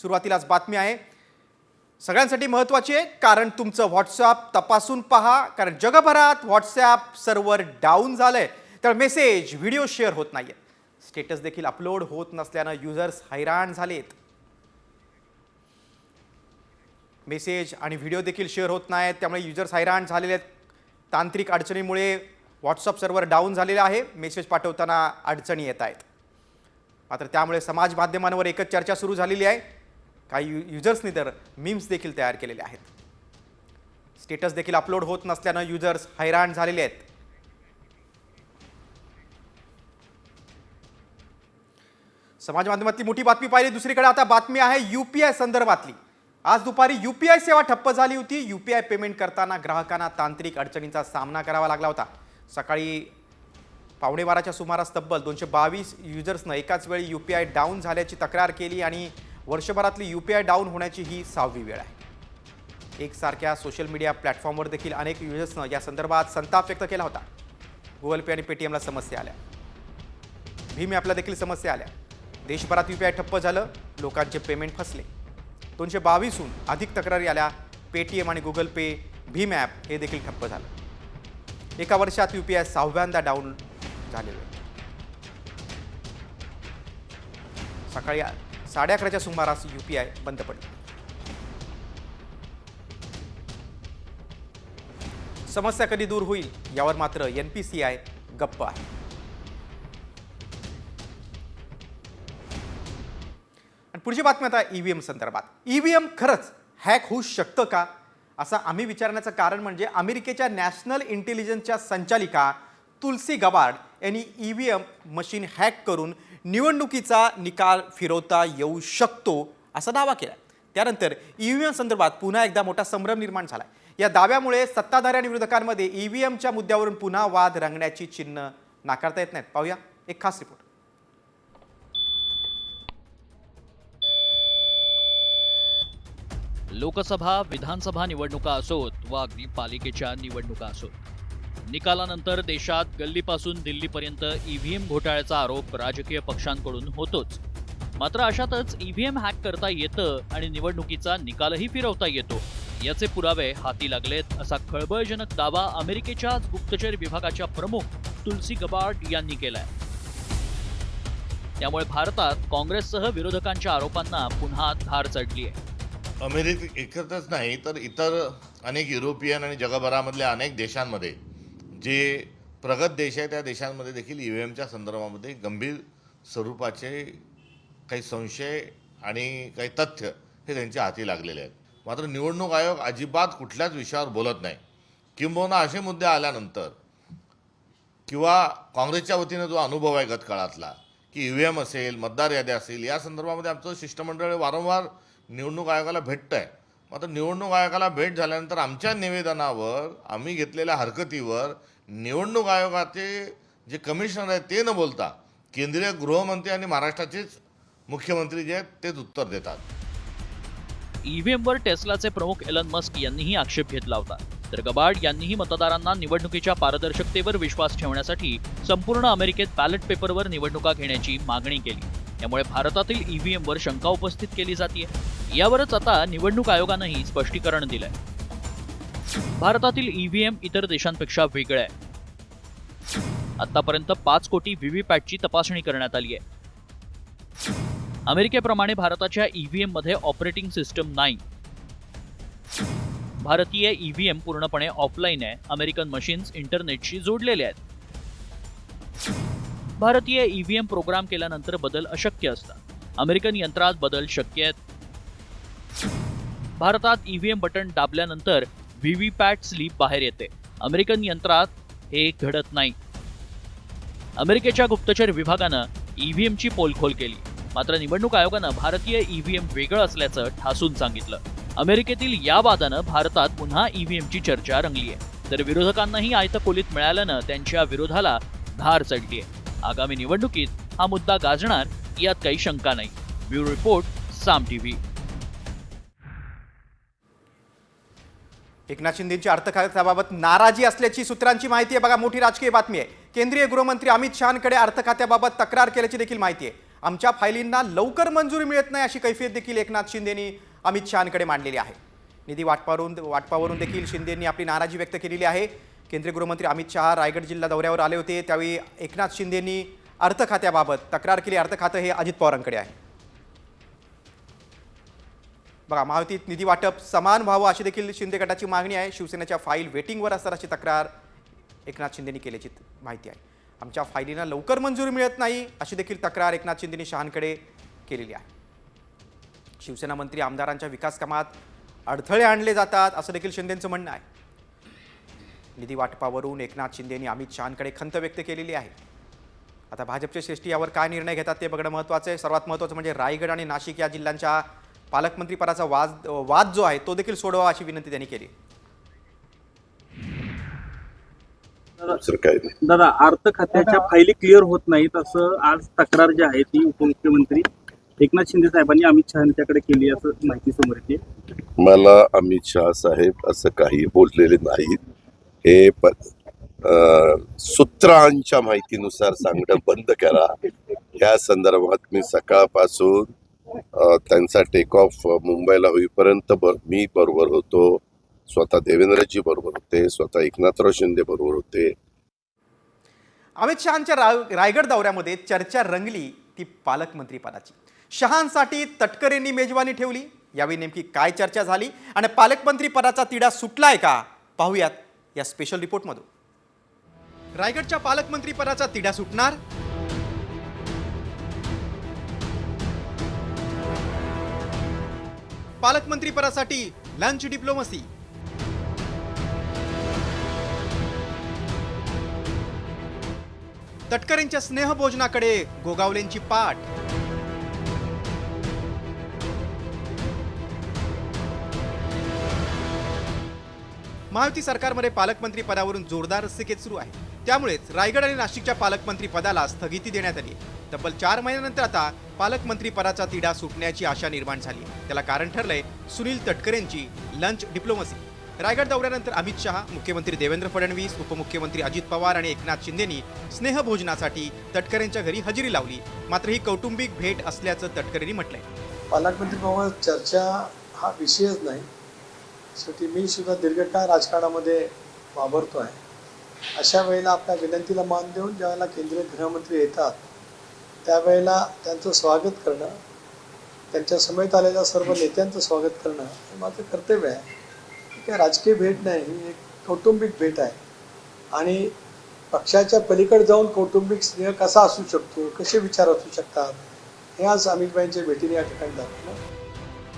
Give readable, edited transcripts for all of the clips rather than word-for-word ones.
सुरुवातीलाच बातमी आहे सगळ्यांसाठी महत्त्वाची आहे, कारण तुमचं व्हॉट्सॲप तपासून पहा, कारण जगभरात व्हॉट्सॲप सर्व्हर डाऊन झालंय. तर मेसेज व्हिडिओ शेअर होत नाहीये, स्टेटस देखील अपलोड होत नसल्यानं युजर्स हैराण झालेत. मेसेज आणि व्हिडिओ देखील शेअर होत नाहीत, त्यामुळे युजर्स हैराण झालेले आहेत. तांत्रिक अडचणीमुळे व्हॉट्सअप सर्व्हर डाऊन झालेलं आहे. मेसेज पाठवताना अडचणी येत आहेत. मात्र त्यामुळे समाज माध्यमांवर एकच चर्चा सुरू झालेली आहे. काही युजर्सनी तर मीम्स देखील तयार केलेले आहेत. स्टेटस देखील अपलोड होत नसल्यानं युजर्स हैराण झालेले आहेत. समाज माध्यमातली मोठी बातमी पाहिली. दुसरीकडे आता बातमी आहे यूपीआय संदर्भातली. आज दुपारी यूपीआय सेवा ठप्प झाली होती. यूपीआय पेमेंट करताना ग्राहकांना तांत्रिक अडचणींचा सामना करावा लागला होता. सकाळी 11:15च्या सुमारास तब्बल 222 युजर्सनं एकाच वेळी यूपीआय डाऊन झाल्याची तक्रार केली आणि वर्षभरातली यूपीआय डाऊन होण्याची ही 6वी वेळ आहे. एकसारख्या सोशल मीडिया प्लॅटफॉर्मवर देखील अनेक युजर्सनं या संदर्भात संताप व्यक्त केला होता. गुगल पे आणि पेटीएमला समस्या आल्या, भीम ॲपला देखील समस्या आल्या. देशभरात यूपीआय ठप्प झालं, लोकांचे पेमेंट फसले. 222हून अधिक तक्रारी आल्या. पेटीएम आणि गुगल पे, भीम ॲप हे देखील ठप्प झालं. एका वर्षात यूपीआय 6व्यांदा डाऊन झालेलं आहे. सकाळी 11:30च्या सुमारास यूपीआय बंद पडलं. समस्या कधी दूर होईल यावर मात्र एनपीसीआय गप्प आहे. आणि पुढची बातमी आता ईव्हीएम संदर्भात. ईव्हीएम खरंच हॅक होऊ शकतं का, असं आम्ही विचारण्याचं कारण म्हणजे अमेरिकेच्या नॅशनल इंटेलिजन्सच्या संचालिका तुलसी गबार्ड यांनी ईव्हीएम मशीन हॅक करून निवडणुकीचा निकाल फिरवता येऊ शकतो असा दावा केला. त्यानंतर ईव्हीएम संदर्भात पुन्हा एकदा मोठा संभ्रम निर्माण झाला. या दाव्यामुळे सत्ताधारी आणि विरोधकांमध्ये ईव्हीएमच्या मुद्द्यावरून पुन्हा वाद रंगण्याची चिन्ह नाकारता येत नाहीत. पाहूया एक खास रिपोर्ट. लोकसभा, विधानसभा निवडणुका असोत वा अगदी पालिकेच्या निवडणुका असोत, निकालानंतर देशात गल्लीपासून दिल्लीपर्यंत ईव्हीएम घोटाळ्याचा आरोप राजकीय पक्षांकडून होतोच. मात्र अशातच ईव्हीएम हॅक करता येतं आणि निवडणुकीचा निकालही फिरवता येतो याचे पुरावे हाती लागलेत, असा खळबळजनक दावा अमेरिकेच्या गुप्तचर विभागाच्या प्रमुख तुलसी गबार्ड यांनी केलाय. त्यामुळे भारतात काँग्रेससह विरोधकांच्या आरोपांना पुन्हा धार चढली आहे. अमेरिकेतच नाही तर इतर अनेक युरोपियन आणि जगभरामधल्या अनेक देशांमध्ये जे प्रगत देश आहे त्या देशांमध्ये देखील ईव्हीएमच्या संदर्भामध्ये गंभीर स्वरूपाचे काही संशय आणि काही तथ्य हे त्यांच्या हाती लागलेले आहेत. मात्र निवडणूक आयोग अजिबात कुठल्याच विषयावर बोलत नाही. किंबहुना असे मुद्दे आल्यानंतर किंवा काँग्रेसच्या वतीनं जो अनुभव आहे गतकाळातला की ईव्हीएम असेल, मतदार याद्या असेल, या संदर्भामध्ये आमचं शिष्टमंडळ वारंवार निवडणूक आयोगाला भेटतं आहे. मात्र निवडणूक आयोगाला भेट झाल्यानंतर आमच्या निवेदनावर, आम्ही घेतलेल्या हरकतीवर निवडणूक आयोगाचे जे कमिशनर आहेत ते न बोलता केंद्रीय गृहमंत्री आणि महाराष्ट्राचेच मुख्यमंत्री जे आहेत तेच उत्तर देतात. ईव्हीएमवर टेस्लाचे प्रमुख एलन मस्क यांनीही आक्षेप घेतला होता. तर गबार्ड यांनीही मतदारांना निवडणुकीच्या पारदर्शकतेवर विश्वास ठेवण्यासाठी संपूर्ण अमेरिकेत बॅलेट पेपरवर निवडणुका घेण्याची मागणी केली. त्यामुळे भारतातील ईव्हीएमवर शंका उपस्थित केली जाते. यावरच आता निवडणूक आयोगानंही स्पष्टीकरण दिलंय. भारतातील ईव्हीएम इतर देशांपेक्षा वेगळं आहे. आतापर्यंत 5 कोटी व्हीव्हीपॅटची तपासणी करण्यात आली आहे. अमेरिकेप्रमाणे भारताच्या ईव्हीएम मध्ये ऑपरेटिंग सिस्टम नाही. भारतीय ईव्हीएम पूर्णपणे ऑफलाईन आहे. अमेरिकन मशीन्स इंटरनेटशी जोडलेले आहेत. भारतीय ईव्हीएम प्रोग्राम केल्यानंतर बदल अशक्य असतात. अमेरिकन यंत्रात बदल शक्य आहेत. भारतात ईव्हीएम बटन दाबल्यानंतर व्हीव्हीपॅट स्लिप बाहेर येते. अमेरिकन यंत्रात हे घडत नाही. अमेरिकेच्या गुप्तचर विभागानं ईव्हीएमची पोलखोल केली. मात्र निवडणूक आयोगानं भारतीय ईव्हीएम वेगळं असल्याचं ठासून सांगितलं. अमेरिकेतील या वादानं भारतात पुन्हा ईव्हीएमची चर्चा रंगली आहे. तर विरोधकांनाही आयतं खोलीत मिळाल्यानं त्यांच्या विरोधाला धार चढली आहे. आगामी निवडणुकीत हा मुद्दा गाजणार यात काही शंका नाही. ब्युरो रिपोर्ट, साम टीव्ही. एकनाथ शिंदेंची अर्थखात्याबाबत नाराजी असल्याची सूत्रांची माहिती आहे. बघा, मोठी राजकीय बातमी आहे. केंद्रीय गृहमंत्री अमित शहांकडे अर्थखात्याबाबत तक्रार केल्याची देखील माहिती आहे. आमच्या फायलींना लवकर मंजुरी मिळत नाही अशी कैफियत देखील एकनाथ शिंदेंनी अमित शहांकडे मांडलेली आहे. निधी वाटपावरून देखील शिंदेंनी आपली नाराजी व्यक्त केलेली आहे. केंद्रीय गृहमंत्री अमित शहा रायगड जिल्हा दौऱ्यावर आले होते, त्यावेळी एकनाथ शिंदेंनी अर्थ खात्याबाबत तक्रार केली. अर्थ खातं हे अजित पवारांकडे आहे. बघा, महायुतीत निधी वाटप समान व्हावं अशी देखील शिंदे गटाची मागणी आहे. शिवसेनेच्या फाईल वेटिंगवर असतात अशी तक्रार एकनाथ शिंदेंनी केल्याची माहिती आहे. आमच्या फायलींना लवकर मंजुरी मिळत नाही अशी देखील तक्रार एकनाथ शिंदेंनी शहांकडे केलेली आहे. शिवसेना मंत्री आमदारांच्या विकास कामात अडथळे आणले जातात असं देखील शिंदेंचं म्हणणं आहे. निधी वाटपावरून एकनाथ शिंदेंनी अमित शहांकडे खंत व्यक्त केलेली आहे. आता भाजपचे श्रेष्ठी यावर काय निर्णय घेतात ते बघणं महत्त्वाचं आहे. सर्वात महत्त्वाचं म्हणजे रायगड आणि नाशिक या जिल्ह्यांच्या पालकमंत्रीपदाचा वाद जो आहे तो देखील सोडवा अशी विनंती त्यांनी केली. दादा, अर्थ खात्याच्या फायली क्लिअर होत नाहीत असं आज तक्रार जी आहे ती उपमुख्यमंत्री एकनाथ शिंदे साहेबांनी अमित शहा यांच्याकडे केली असं माहिती समोर येते. मला अमित शहा साहेब असं काही बोललेले नाहीत. हे सूत्रांच्या माहितीनुसार सांगणं बंद करा. या संदर्भात मी सकाळपासून त्यांचा टेक ऑफ मुंबईला होईपर्यंत मी बरोबर होतो, स्वतः देवेंद्रजी बरोबर होते, स्वतः एकनाथराव शिंदे बरोबर होते. अमित शहांच्या रायगड दौऱ्यामध्ये चर्चा रंगली ती पालकमंत्री पदाची. शहांसाठी तटकरेंनी मेजवानी ठेवली. यावेळी नेमकी काय चर्चा झाली आणि पालकमंत्री पदाचा तिढा सुटलाय का, पाहूयात या स्पेशल रिपोर्टमधून. रायगडच्या पालकमंत्री पदाचा तिढा सुटणार? पालकमंत्री पदासाठी लंच डिप्लोमसी. तटकरेंच्या स्नेहभोजनाकडे गोगावलेंची पाठ. महायुती सरकारमध्ये पालकमंत्री पदावरून जोरदार रस्सीखेच सुरू आहे. त्यामुळेच रायगड आणि नाशिकच्या पालकमंत्री पदाला स्थगिती देण्यात आली. तब्बल 4 महिन्यानंतर आता पालकमंत्री पदाचा तिढा सुटण्याची आशा निर्माण झाली. त्याला कारण ठरलंय सुनील तटकरेंची लंच डिप्लोमसी. रायगड दौऱ्यानंतर अमित शहा, मुख्यमंत्री देवेंद्र फडणवीस, उपमुख्यमंत्री अजित पवार आणि एकनाथ शिंदेंनी स्नेहभोजनासाठी तटकरेंच्या घरी हजेरी लावली. मात्र ही कौटुंबिक भेट असल्याचं तटकरेंनी म्हटलंय. पालकमंत्री पदावर चर्चा हा विषयच नाही. शेवटी मी सुद्धा दीर्घकाळ राजकारणामध्ये वावरतो आहे. अशा वेळेला आपल्या विनंतीला मान देऊन ज्यावेळेला केंद्रीय गृहमंत्री येतात त्यावेळेला त्यांचं स्वागत करणं, त्यांच्या समेत आलेल्या सर्व नेत्यांचं स्वागत करणं हे माझं कर्तव्य आहे. ही काय राजकीय भेट नाही, ही एक कौटुंबिक भेट आहे. आणि पक्षाच्या पलीकडे जाऊन कौटुंबिक स्नेह कसा असू शकतो, कसे विचार असू शकतात, हे आज अमितभाईंच्या भेटीने या ठिकाणी दाखवलं.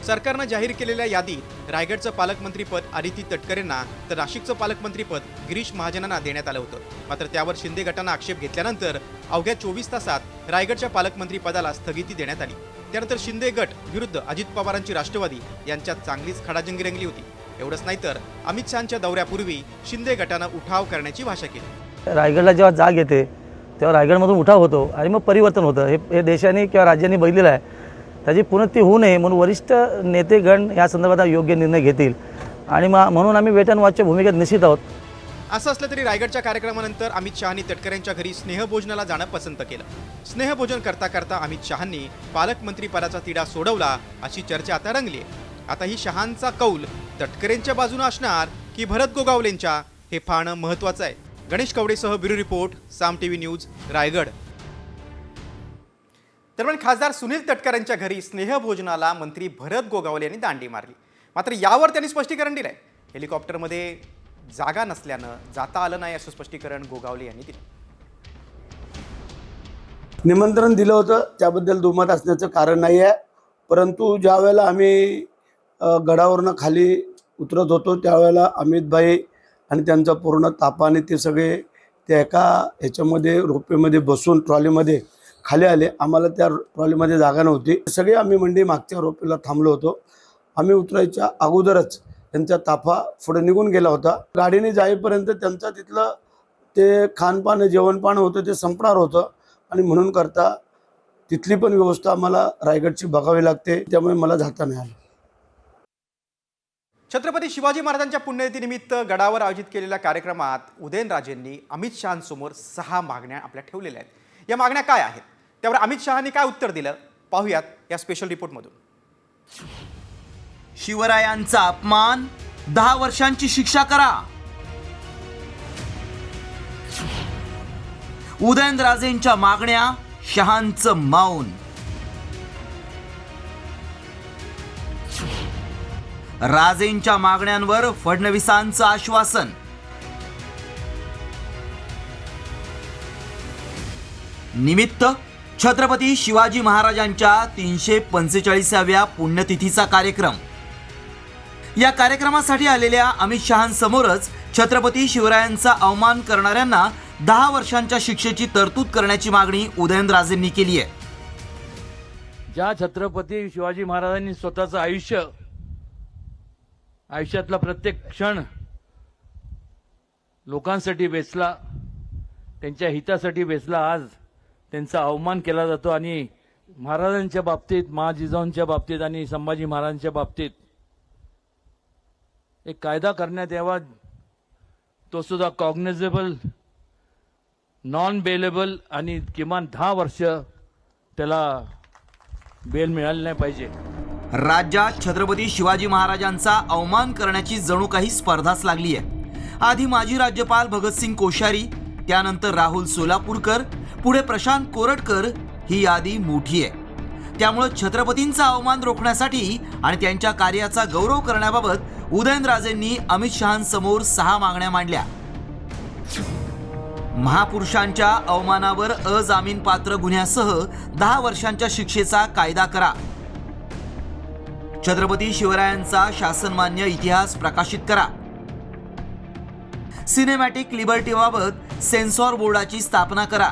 सरकारनं जाहीर केलेल्या यादीत रायगडचं पालकमंत्रीपद आदिती तटकरेंना तर नाशिकचं पालकमंत्रीपद गिरीश महाजनांना देण्यात आलं होतं. मात्र त्यावर शिंदे गटानं आक्षेप घेतल्यानंतर अवघ्या 24 तासात रायगडच्या पालकमंत्री पदाला स्थगिती देण्यात आली. त्यानंतर शिंदे गट विरुद्ध अजित पवारांची राष्ट्रवादी यांच्यात चांगलीच खडाजंगी रंगली होती. एवढंच नाही तर अमित शहांच्या दौऱ्यापूर्वी शिंदे गटानं उठाव करण्याची भाषा केली. रायगडला जेव्हा जाग येते तेव्हा रायगडमधून उठाव होतो आणि मग परिवर्तन होतं. हे देशाने किंवा राज्यांनी बघितलेलं आहे. त्याची पुनर्ती होऊ नये म्हणून वरिष्ठ नेतेगण या संदर्भात योग्य निर्णय घेतील आणि म्हणून आम्ही वेट अँड वॉचच्या भूमिकेत निश्चित आहोत. असं असलं तरी रायगडच्या कार्यक्रमानंतर अमित शहांनी तटकरेंच्या घरी स्नेहभोजनाला जाणं पसंत केलं. स्नेहभोजन करता करता अमित शहांनी पालकमंत्री पदाचा तिढा सोडवला अशी चर्चा आता रंगली आहे. आता ही शहांचा कौल तटकरेंच्या बाजूने असणार की भरत गोगावलेंच्या, हे पाहणं महत्त्वाचं आहे. गणेश कवडेसह ब्युरो रिपोर्ट, साम टीव्ही न्यूज, रायगड. दरम्यान खासदार सुनील तटकरेंच्या घरी स्नेहभोजनाला मंत्री भरत गोगावले यांनी दांडी मारली. मात्र यावर त्यांनी स्पष्टीकरण दिलंय. हेलिकॉप्टरमध्ये जागा नसल्यानं जाता आलं नाही असं स्पष्टीकरण गोगावले यांनी दिलं. निमंत्रण दिलं होतं त्याबद्दल दुमत असण्याचं कारण नाही आहे. परंतु ज्या वेळेला आम्ही गडावरनं खाली उतरत होतो त्यावेळेला अमितभाई आणि त्यांचा पूर्ण ताफा आणि ते सगळे त्या एका ह्याच्यामध्ये रोपेमध्ये बसून ट्रॉलीमध्ये खाली आले. आम्हाला त्या ट्रॉलीमध्ये जागा नव्हती. सगळे आम्ही मंडळी मागच्या रोपेला थांबलो होतो. आम्ही उतरायच्या अगोदरच त्यांचा ताफा पुढे निघून गेला होता. गाडीने जाईपर्यंत त्यांचं तिथलं ते खानपान जेवणपान होतं ते संपणार होतं आणि म्हणून करता तिथली पण व्यवस्था आम्हाला रायगडची बघावी लागते. त्यामुळे मला जाता नाही आलं. छत्रपती शिवाजी महाराजांच्या पुण्यतिथीनिमित्त गडावर आयोजित केलेल्या कार्यक्रमात उदयनराजेंनी अमित शहांसमोर 6 मागण्या आपल्या ठेवलेल्या आहेत. या मागण्या काय आहेत? त्यावर अमित शहानी काय उत्तर दिलं पाहूयात या स्पेशल रिपोर्टमधून. शिवरायांचा अपमान, 10 वर्षांची शिक्षा करा. उदयनराजेंच्या मागण्या, शहांचं मौन. राजेंच्या मागण्यांवर फडणवीसांचं आश्वासन. निमित्त छत्रपती शिवाजी महाराजांच्या 345व्या पुण्यतिथीचा कार्यक्रम. या कार्यक्रमासाठी आलेल्या अमित शहांसमोरच छत्रपती शिवरायांचा अवमान करणाऱ्यांना 10 वर्षांच्या शिक्षेची तरतूद करण्याची मागणी उदयनराजेंनी केली आहे. ज्या छत्रपती शिवाजी महाराजांनी स्वतःचं आयुष्यातला प्रत्येक क्षण लोकांसाठी वेचला, त्यांच्या हितासाठी वेचला, आज त्यांचा अवमान केला जातो. आणि महाराजांच्या बाबतीत, महाजिजाऊंच्या बाबतीत आणि संभाजी महाराजांच्या बाबतीत एक कायदा करण्यात यावा, तो सुद्धा कॉग्निझेबल, नॉन बेलेबल, आणि किमान 10 वर्ष त्याला बेल मिळाली नाही पाहिजे. राज्यात छत्रपती शिवाजी महाराजांचा अवमान करण्याची जणू काही स्पर्धाच लागली आहे. आधी माजी राज्यपाल भगतसिंग कोश्यारी, त्यानंतर राहुल सोलापूरकर, पुढे प्रशांत कोरटकर, ही यादी मोठी आहे. त्यामुळे छत्रपतींचा अवमान रोखण्यासाठी आणि त्यांच्या कार्याचा गौरव करण्याबाबत उदयनराजेंनी अमित शहांसमोर 6 मागण्या मांडल्या. महापुरुषांच्या अवमानावर अजामीनपात्र गुन्ह्यासह 10 वर्षांच्या शिक्षेचा कायदा करा. छत्रपती शिवरायांचा शासनमान्य इतिहास प्रकाशित करा. सिनेमॅटिक लिबर्टीबाबत सेन्सॉर बोर्डाची स्थापना करा.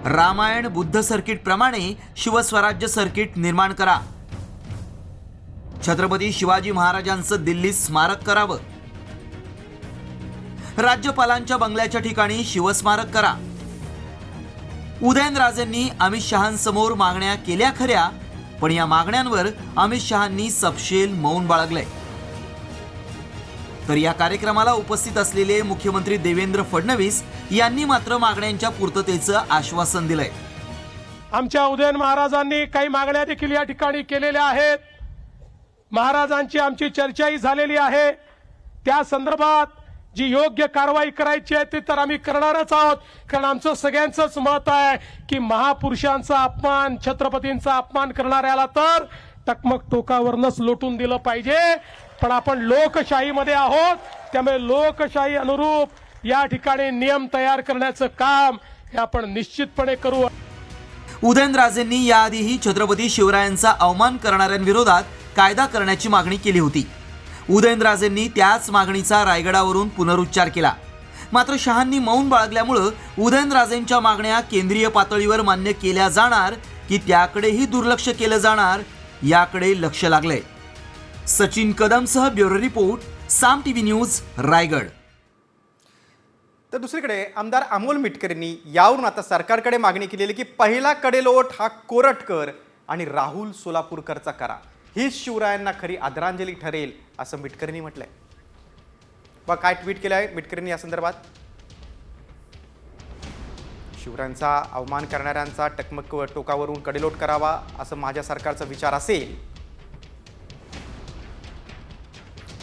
रामायण बुद्ध सर्किट प्रमाणे शिवस्वराज्य सर्किट निर्माण करा. छत्रपती शिवाजी महाराजांचं दिल्लीत स्मारक करावं. राज्यपालांच्या बंगल्याच्या ठिकाणी शिवस्मारक करा. उदयनराजेंनी अमित शहांसमोर मागण्या केल्या खऱ्या, पण या मागण्यांवर अमित शहांनी सपशेल मौन बाळगलंय. तर या कार्यक्रमाला उपस्थित असलेले मुख्यमंत्री देवेंद्र फडणवीस यांनी मात्र मागण्यांच्या पूर्ततेचं आश्वासन दिलंय. आमच्या उदयन महाराजांनी काही मागण्या देखील या ठिकाणी केलेल्या आहेत. महाराजांची आमची चर्चाही झालेली आहे. त्या संदर्भात जी योग्य कारवाई करायची आहे ती तर आम्ही करणारच आहोत, कारण आमचं सगळ्यांचंच मत आहे की महापुरुषांचा अपमान, छत्रपतींचा अपमान करणाऱ्याला तर टकमक टोकावरनच लोटून दिलं पाहिजे. पण आपण लोकशाहीमध्ये आहोत, त्यामुळे लोकशाही अनुरूप या ठिकाणी नियम तयार करण्याचं काम हे आपण निश्चितपणे करू. उदयनराजेंनी याआधीही छत्रपती शिवरायांचा अवमान करणाऱ्यांविरोधात कायदा करण्याची मागणी केली होती. उदयनराजेंनी त्याच मागणीचा रायगडावरून पुनरुच्चार केला. मात्र शहांनी मौन बाळगल्यामुळं उदयनराजेंच्या मागण्या केंद्रीय पातळीवर मान्य केल्या जाणार की त्याकडेही दुर्लक्ष केलं जाणार, याकडे लक्ष लागलंय. सचिन कदमसह ब्युरो रिपोर्ट, साम टीव्ही न्यूज, रायगड. तर दुसरीकडे आमदार अमोल मिटकरींनी यावरून आता सरकारकडे मागणी केलेली की पहिला कडेलोट हा कोरटकर आणि राहुल सोलापूरकरचा करा. हीच शिवरायांना खरी आदरांजली ठरेल असं मिटकरींनी म्हटलंय. वा काय ट्विट केलं आहे मिटकरींनी या संदर्भात. शिवरायांचा अवमान करणाऱ्यांचा टकमक टोकावरून कडेलोट करावा असं माझ्या सरकारचा विचार असेल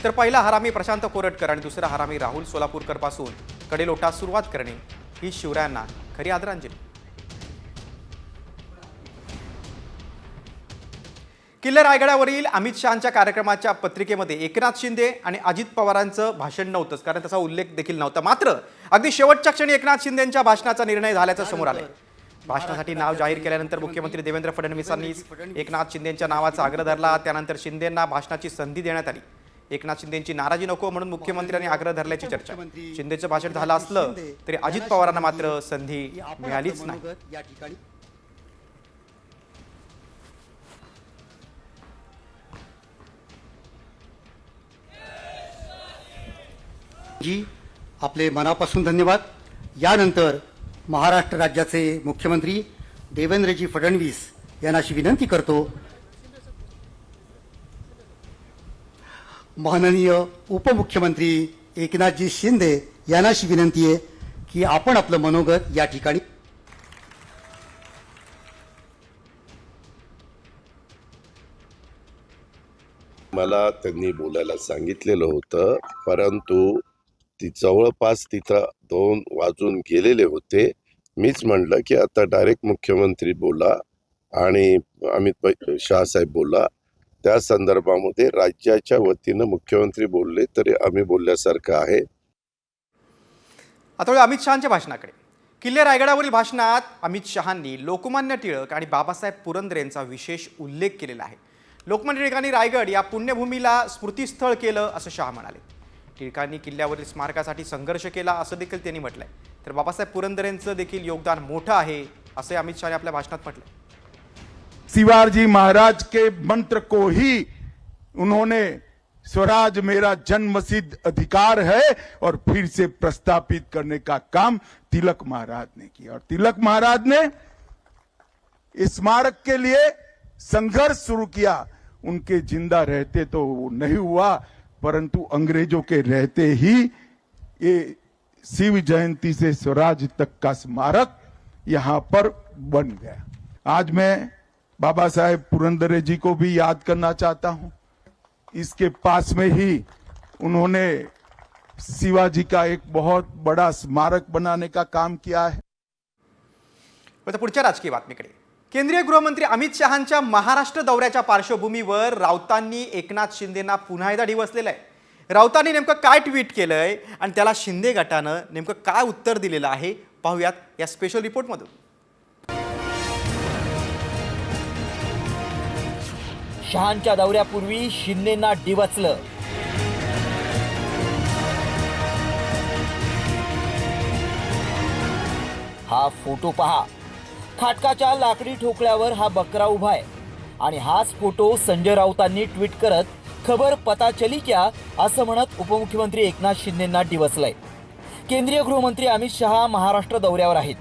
तर पहिला हरामी प्रशांत कोरटकर आणि दुसरा हरामी राहुल सोलापूरकर पासून कडेलोटास सुरुवात करणे ही शिवरायांना खरी आदरांजली. किल्ले रायगडावरील अमित शहांच्या कार्यक्रमाच्या पत्रिकेमध्ये एकनाथ शिंदे आणि अजित पवारांचं भाषण नव्हतंच, कारण त्याचा उल्लेख देखील नव्हता. मात्र अगदी शेवटच्या क्षणी एकनाथ शिंदेंच्या भाषणाचा निर्णय झाल्याचं समोर आलंय. भाषणासाठी नाव जाहीर केल्यानंतर मुख्यमंत्री देवेंद्र फडणवीसांनी एकनाथ शिंदेंच्या नावाचा आग्रह धरला. त्यानंतर शिंदेंना भाषणाची संधी देण्यात आली. एकनाथ शिंदेंची नाराजी नको म्हणून मुख्यमंत्र्यांनी आग्रह धरल्याची चर्चा. शिंदेचं भाषण झालं असलं तरी अजित पवारांना मात्र संधी मिळालीच नाही. जी आपले मनापासून धन्यवाद. यानंतर महाराष्ट्र राज्याचे मुख्यमंत्री देवेंद्रजी फडणवीस यांना अशी विनंती करतो, माननीय उपमुख्यमंत्री एकनाथजी शिंदे यांना अशी विनंती आहे की आपण आपलं मनोगत या ठिकाणी. मला त्यांनी बोलायला सांगितलेलं होतं, परंतु जवळपास तिथं 2 वाजून गेलेले होते. मीच म्हटलं की आता डायरेक्ट मुख्यमंत्री बोला आणि अमित शहासाहेब बोला. त्या संदर्भामध्ये राज्याच्या वतीनं मुख्यमंत्री बोलले तरी आम्ही बोलल्यासारखं आहे. आता अमित शहांच्या भाषणाकडे. किल्ले रायगडावरील भाषणात अमित शहांनी लोकमान्य टिळक आणि बाबासाहेब पुरंदरे यांचा विशेष उल्लेख केलेला आहे. लोकमान्य टिळकांनी रायगड या पुण्यभूमीला स्मृतिस्थळ केलं असं शहा म्हणाले. टिळकांनी किल्ल्यावरील स्मारकासाठी संघर्ष केला असं देखील त्यांनी म्हटलंय. तर बाबासाहेब पुरंदरेंचं देखील योगदान मोठं आहे असे अमित शहाने आपल्या भाषणात म्हटलंय. शिवाजी महाराज के मंत्र को ही उन्होंने स्वराज मेरा जन्मसिद्ध अधिकार है और फिर से प्रस्तापित करने का काम तिलक महाराज ने किया और तिलक महाराज ने इस स्मारक के लिए संघर्ष शुरू किया. उनके जिंदा रहते तो वो नहीं हुआ, परंतु अंग्रेजों के रहते ही ये शिव जयंती से स्वराज तक का स्मारक यहां पर बन गया. आज मैं बाबा साहेब पुरंदरे जी को भी याद करना चाहता हूं. इसके पास में ही उन्होंने शिवाजी का एक बहुत बड़ा स्मारक बनाने का काम किया है. आता पुढच्या राजकीय बातमीकडे. केंद्रीय गृहमंत्री अमित शहांच्या महाराष्ट्र दौऱ्याच्या पार्श्वभूमीवर राऊतांनी एकनाथ शिंदेंना पुन्हा एकदा डिवचलेलं आहे. राऊतांनी नेमकं काय ट्विट केलंय आणि त्याला शिंदे गटानं नेमकं काय उत्तर दिलेलं आहे पाहूयात या स्पेशल रिपोर्टमधून. शहांच्या दौऱ्यापूर्वी शिंदेंना डिवचलं. हा फोटो पहा. खाटकाच्या लाकडी ठोकळ्यावर हा बकरा उभा आहे आणि हाच फोटो संजय राऊतांनी ट्विट करत खबर पता चली क्या असं म्हणत उपमुख्यमंत्री एकनाथ शिंदेंना डिवचलंय. केंद्रीय गृहमंत्री अमित शहा महाराष्ट्र दौऱ्यावर आहेत.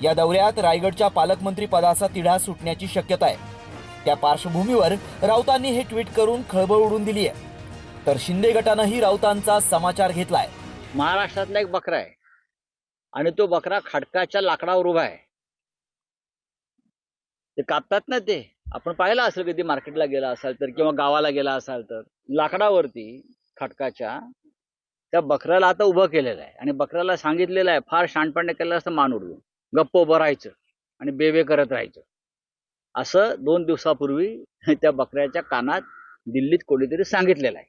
या दौऱ्यात रायगडच्या पालकमंत्री पदाचा तिढा सुटण्याची शक्यता आहे. त्या पार्श्वभूमीवर राऊतांनी हे ट्विट करून खळबळ उडून दिली आहे. तर शिंदे गटानंही राऊतांचा समाचार घेतलाय. महाराष्ट्रातला एक बकरा आहे आणि तो बकरा खडकाच्या लाकडावर उभा आहे. ते कापतात ना, ते आपण पाहिलं असेल कधी मार्केटला गेला असाल तर किंवा गावाला गेला असाल तर लाकडावरती खडकाच्या त्या बकऱ्याला आता उभं केलेलं आहे आणि बकऱ्याला सांगितलेलं आहे फार शहाणपणे केलं असतं मान उडवून गप्प उभं राहायचं आणि बेबे करत राहायचं. असं 2 दिवसापूर्वी त्या बकऱ्याच्या कानात दिल्लीत कोणीतरी सांगितलेलं आहे.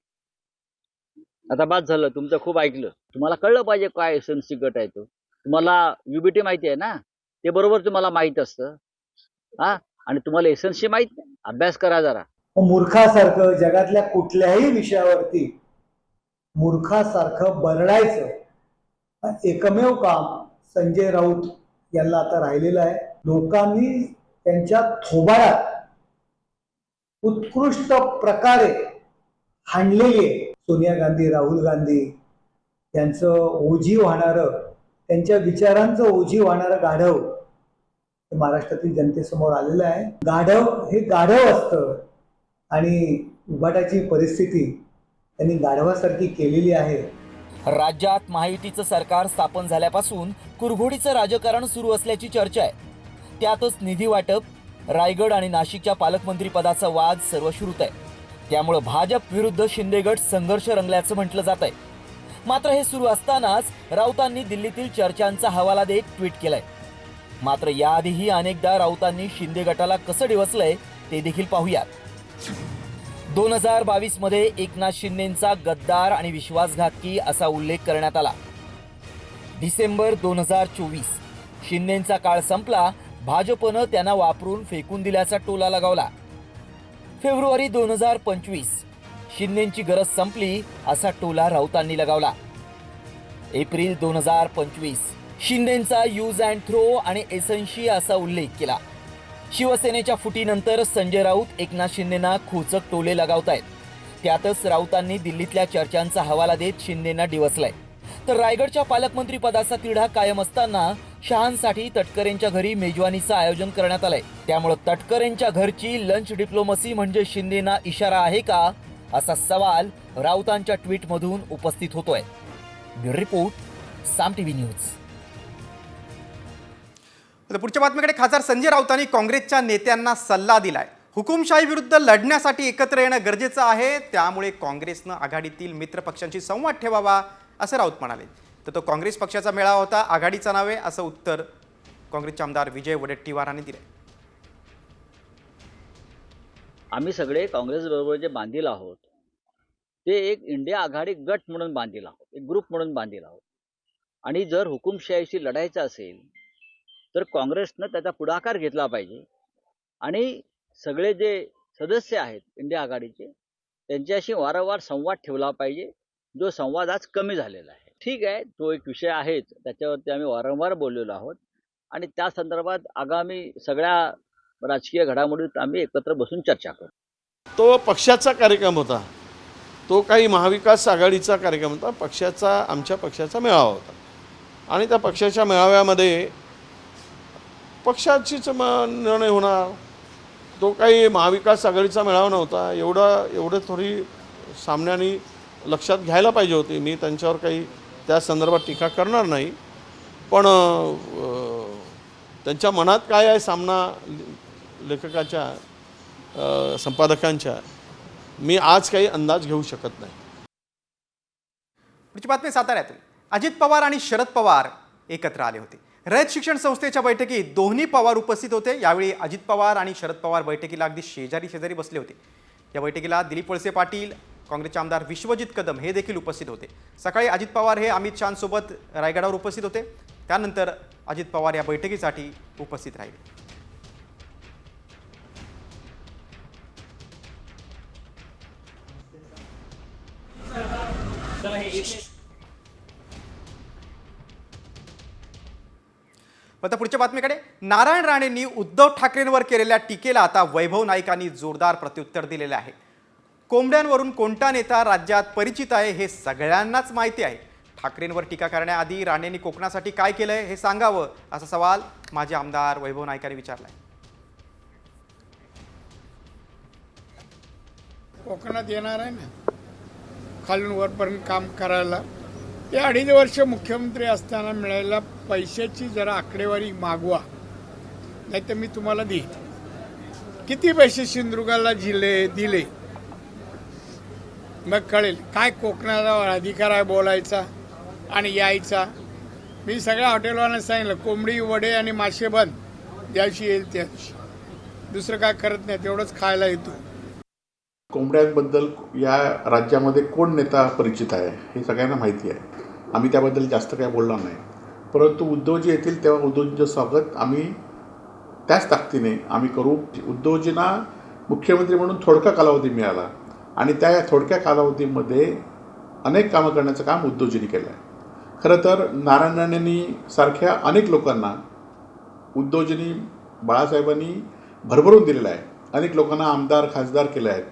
आता बाद झालं, तुमचं खूप ऐकलं. तुम्हाला कळलं पाहिजे काय एसएनसी गट आहे तो. तुम्हाला युबीटी माहिती आहे ना, ते बरोबर तुम्हाला माहित असतं. हा, आणि तुम्हाला एसएनसी माहित नाही. अभ्यास करा जरा. मूर्खासारखं जगातल्या कुठल्याही विषयावरती मूर्खासारखं बरडायचं एकमेव काम संजय राऊत यांना आता राहिलेलं आहे. लोकांनी त्यांच्या थोबाडात उत्कृष्ट प्रकारे हाणलेली आहे. सोनिया गांधी, राहुल गांधी यांचं ओझी वाहणारं, त्यांच्या विचारांचं ओझी वाहणारं गाढव हे महाराष्ट्रातील जनतेसमोर आलेलं आहे. गाढव हे गाढव असतं आणि उभाटाची परिस्थिती त्यांनी गाढवासारखी केलेली आहे. राज्यात महायुतीचं सरकार स्थापन झाल्यापासून कुरघोडीचं राजकारण सुरू असल्याची चर्चा आहे. त्यातच निधी वाटप, रायगड आणि नाशिकच्या पालकमंत्री पदाचा वाद सर्वश्रुत आहे. त्यामुळे भाजप विरुद्ध शिंदेगट संघर्ष रंगल्याचं म्हटलं जात आहे. मात्र हे सुरू असतानाच राऊतांनी दिल्लीतील चर्चांचा हवाला देत ट्विट केलंय. मात्र याआधीही अनेकदा राऊतांनी शिंदे गटाला कसं डिवचलंय ते देखील पाहूयात. 2022 मध्ये एकनाथ शिंदेंचा गद्दार आणि विश्वासघातकी असा उल्लेख करण्यात आला. डिसेंबर 2024 शिंदेंचा काळ संपला. भाजपनं त्यांना वापरून फेकून दिल्याचा टोला लगावला. फेब्रुवारी 2025 शिंदेंची गरज संपली असा टोला राऊतांनी लगावला. एप्रिल 2025 शिंदेंचा यूज अँड थ्रो आणि एसन्शी असा उल्लेख केला. शिवसेनेच्या फुटीनंतर संजय राऊत एकनाथ शिंदेंना खोचक टोले लगावतायत. त्यातच राऊतांनी दिल्लीतल्या चर्चांचा हवाला देत शिंदेंना डिवचलाय. तर रायगडच्या पालकमंत्री पदाचा तिढा कायम असताना शहांसाठी तटकरेंच्या घरी मेजवानीचं आयोजन करण्यात आलंय. त्यामुळे तटकरेंच्या घरची लंच डिप्लोमसी म्हणजे शिंदेंना इशारा आहे का असा सवाल राऊतांच्या ट्विटमधून उपस्थित होतोय. ब्युरो रिपोर्ट, साम टीव्ही न्यूज. पुढच्या बातमीकडे. खासदार संजय राऊतांनी काँग्रेसच्या नेत्यांना सल्ला दिलाय. हुकुमशाही विरुद्ध लढण्यासाठी एकत्र येणं गरजेचं आहे, त्यामुळे काँग्रेसनं आघाडीतील मित्रपक्षांशी संवाद ठेवावा असं राऊत म्हणाले. तर तो काँग्रेस पक्षाचा मेळावा होता, आघाडीचा नव्हे असं उत्तर काँग्रेसचे आमदार विजय वडेट्टीवार यांनी दिले. आम्ही सगळे काँग्रेसबरोबर जे बांधील आहोत ते एक इंडिया आघाडी गट म्हणून बांधील आहोत, एक ग्रुप म्हणून बांधील आहोत. आणि जर हुकुमशाहीशी लढायचं असेल तर काँग्रेसनं त्याचा पुढाकार घेतला पाहिजे आणि सगळे जे सदस्य आहेत इंडिया आघाडीचे त्यांच्याशी वारंवार संवाद ठेवला पाहिजे, जो संवाद आज कमी झालेला आहे. ठीक आहे, तो एक विषय आहेच, त्याच्यावरती आम्ही वारंवार बोललेलो आहोत आणि त्या संदर्भात आगामी सगळ्या राजकीय घडामोडीत आम्ही एकत्र बसून चर्चा करू. तो पक्षाचा कार्यक्रम होता, तो काही महाविकास आघाडीचा कार्यक्रम होता, आमच्या पक्षाचा मेळावा होता आणि त्या पक्षाच्या मेळाव्यामध्ये पक्षाचीच निर्णय होणार. तो काही महाविकास आघाडीचा मेळावा नव्हता. एवढं थोडी सामन्याने लक्षात घ्यायला पाहिजे होते. मी त्यांच्यावर काही त्या संदर्भात टीका करणार नाही, पण त्यांच्या मनात काय आहे सामना लेखकाच्या संपादकांच्या, मी आज काही अंदाज घेऊ शकत नाही. पुढची बातमी साताऱ्यातून. अजित पवार आणि शरद पवार एकत्र आले होते. रयत शिक्षण संस्थेच्या बैठकीत दोन्ही पवार उपस्थित होते. यावेळी अजित पवार आणि शरद पवार बैठकीला अगदी शेजारी बसले होते. या बैठकीला दिलीप वळसे पाटील, काँग्रेसचे आमदार विश्वजित कदम हे देखील उपस्थित होते. सकाळी अजित पवार हे अमित शहांसोबत रायगडावर उपस्थित होते. त्यानंतर अजित पवार या बैठकीसाठी उपस्थित राहिले. आता पुढच्या बातमीकडे. नारायण राणेंनी उद्धव ठाकरेंवर केलेल्या टीकेला आता वैभव नाईकांनी जोरदार प्रत्युत्तर दिलेले आहे. कोंबड्यांवरून कोणता नेता राज्यात परिचित आहे हे सगळ्यांनाच माहिती आहे. ठाकरेंवर टीका करण्याआधी राणेंनी कोकणासाठी काय केलंय हे सांगावं असा सवाल माजी आमदार वैभव नाईकांनी विचारलाय. कोकणात येणार आहे ना खालून वरपर्यंत काम करायला. ते 2.5 वर्ष मुख्यमंत्री असताना मिळालेल्या पैशाची जरा आकडेवारी मागवा, नाही तर मी तुम्हाला देईन. किती पैसे सिंधुदुर्गाला दिले मग कळेल काय कोकणाला अधिकार आहे बोलायचा आणि यायचा. मी सगळ्या हॉटेलवाल्यांना सांगितलं कोंबडी वडे आणि मासे बंद, ज्याशी येईल त्या दिवशी. दुसरं काय करत नाही, तेवढंच खायला येतो. कोंबड्यांबद्दल या राज्यामध्ये कोण नेता परिचित आहे हे सगळ्यांना माहिती आहे. आम्ही त्याबद्दल जास्त काही बोलणार नाही, परंतु उद्धवजी येतील तेव्हा उद्धवजींचं स्वागत आम्ही त्याच ताकदीने आम्ही करू. उद्धवजींना मुख्यमंत्री म्हणून थोडका कालावधी मिळाला आणि त्या थोडक्या कालावधीमध्ये अनेक कामं करण्याचं काम उद्धवजींनी केलं आहे. खरं तर नारायण राणेंनी सारख्या अनेक लोकांना उद्धवजींनी, बाळासाहेबांनी भरभरून दिलेलं आहे. अनेक लोकांना आमदार खासदार केले आहेत.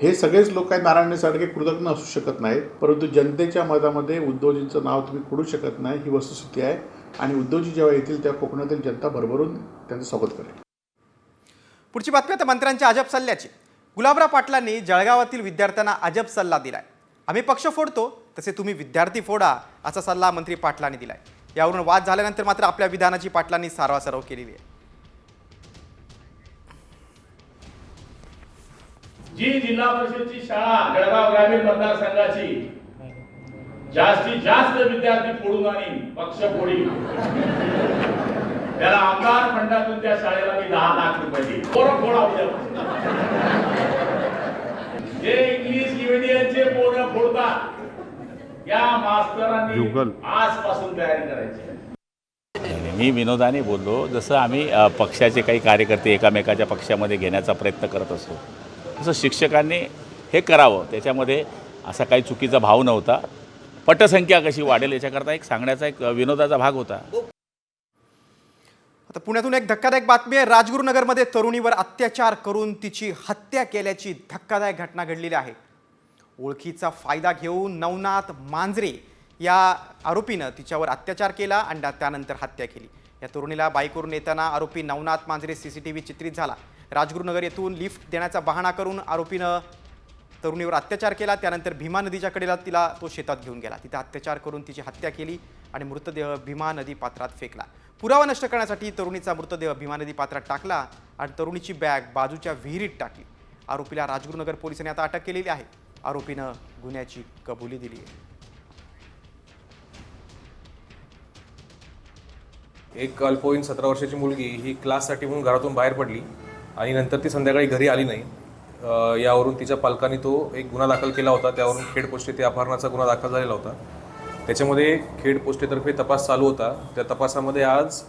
हे सगळेच लोक काही नारायणसारखे कृतज्ञ असू शकत नाहीत, परंतु जनतेच्या मतामध्ये उद्धवजींचं नाव तुम्ही खोडू शकत नाही, ही वस्तुस्थिती आहे. आणि उद्धवजी जेव्हा येतील तेव्हा कोकणातील जनता भरभरून त्यांचं स्वागत करेल. पुढची बातमी आता मंत्र्यांच्या अजब सल्ल्याची. गुलाबराव पाटलांनी जळगावातील विद्यार्थ्यांना अजब सल्ला दिलाय. आम्ही पक्ष फोडतो तसे तुम्ही विद्यार्थी फोडा असा सल्ला मंत्री पाटलांनी दिलाय. यावरून वाद झाल्यानंतर मात्र आपल्या विधानाची पाटलांनी सारवासारव केलेली आहे. जी जिल्हा परिषदची शाळा जळगाव ग्रामीण मतदारसंघाची जास्तीत जास्त विद्यार्थी फोडून आणि पक्ष फोडी, त्याला आमदार फंडातून त्या शाळेला मी 10 लाख रुपये दिले. पोरं फोडा. जे इंग्लिश मीडियमचे पोरं फोडतात या मास्तरांनी आजपासून तयारी करायची. मी विनोदाने बोललो, जसं आम्ही पक्षाचे काही कार्यकर्ते एकामेकाच्या पक्षामध्ये घेण्याचा प्रयत्न करत असतो तसं शिक्षकांनी हे करावं. त्याच्यामध्ये असा काही चुकीचा भाव नव्हता. पटसंख्या कशी वाढेल याच्याकरता एक सांगण्याचा एक विनोदाचा भाग होता. आता पुण्यातून एक धक्कादायक बातमी आहे. राजगुरुनगरमध्ये तरुणीवर अत्याचार करून तिची हत्या केल्याची धक्कादायक घटना घडलेली आहे. ओळखीचा फायदा घेऊन नवनाथ मांजरे या आरोपीनं तिच्यावर अत्याचार केला आणि त्यानंतर हत्या केली. या तरुणीला बाईकवरून येताना आरोपी नवनाथ मांजरे CCTV चित्रित झाला. राजगुरुनगर येथून लिफ्ट देण्याचा बहाणा करून आरोपीनं तरुणीवर अत्याचार केला. त्यानंतर भीमा नदीच्या कडेला तिला तो शेतात घेऊन गेला. तिथे अत्याचार करून तिची हत्या केली आणि मृतदेह भीमा नदी पात्रात फेकला. पुरावा नष्ट करण्यासाठी तरुणीचा मृतदेह भीमा नदी पात्रात टाकला आणि तरुणीची बॅग बाजूच्या विहिरीत टाकली. आरोपीला राजगुरुनगर पोलिसांनी आता अटक केलेली आहे. आरोपीनं गुन्ह्याची कबुली दिली आहे. एक अल्पवयीन 17 वर्षाची मुलगी ही क्लाससाठी म्हणून घरातून बाहेर पडली आणि नंतर ती संध्याकाळी घरी आली नाही. यावरून तिच्या पालकांनी तो एक गुन्हा दाखल केला होता. त्यावरून खेड पोस्ट येथे अपहरणाचा गुन्हा दाखल झालेला होता. त्याच्यामध्ये खेड पोस्टेतर्फे तपास चालू होता. त्या तपासामध्ये आज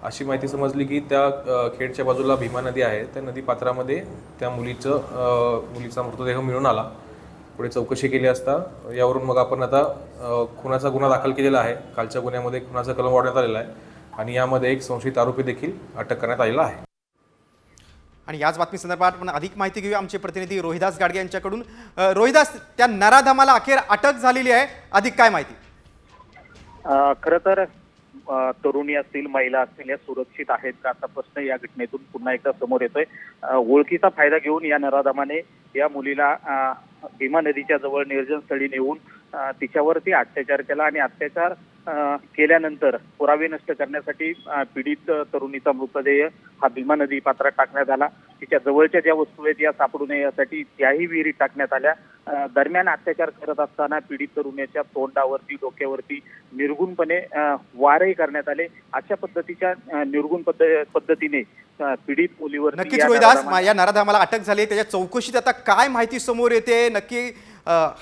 अशी माहिती समजली की त्या खेडच्या बाजूला भीमा नदी आहे, त्या नदी पात्रामध्ये त्या मुलीचा मृतदेह मिळून आला. पुढे चौकशी केली असता यावरून मग आपण आता खुनाचा गुन्हा दाखल केलेला आहे. कालच्या गुन्ह्यामध्ये खुनाचा कलम वाढवण्यात आलेला आहे आणि यामध्ये एक संशयित आरोपी देखील अटक करण्यात आलेला आहे. आणि याच बातमी संदर्भात आपण अधिक माहिती घेऊया आमचे प्रतिनिधी रोहिदास गाडगे यांच्याकडून. रोहिदास, त्या नराधमाला अखेर अटक झालेली आहे, अधिक काय माहिती? खरं तर तरुणी असतील, महिला असतील, या सुरक्षित आहेत का असा प्रश्न या घटनेतून पुन्हा एकदा समोर येतोय. ओळखीचा फायदा घेऊन या नराधमाने या मुलीला भीमा नदीच्या जवळ निर्जनस्थळी नेऊन तिच्यावरती अत्याचार केला आणि अत्याचार केल्यानंतर पुरावे नष्ट करण्यासाठी पीडित तरुणीचा मृतदेह हा भीमा नदी पात्रात टाकण्यात आला. तिच्या जवळच्या ज्या वस्तू आहेत या सापडू नये यासाठी त्याही विहिरीत टाकण्यात आल्या. दरम्यान अत्याचार करत असताना पीडित तरुणीच्या तोंडावरती, डोक्यावरती निर्गुणपणे वारही करण्यात आले. अशा पद्धतीच्या निर्गुण पद्धतीने पीडित मुलीवर नक्कीच रोहिदास, या नराधमाला अटक झाली. त्याच्या चौकशीत आता काय माहिती समोर येते? नक्की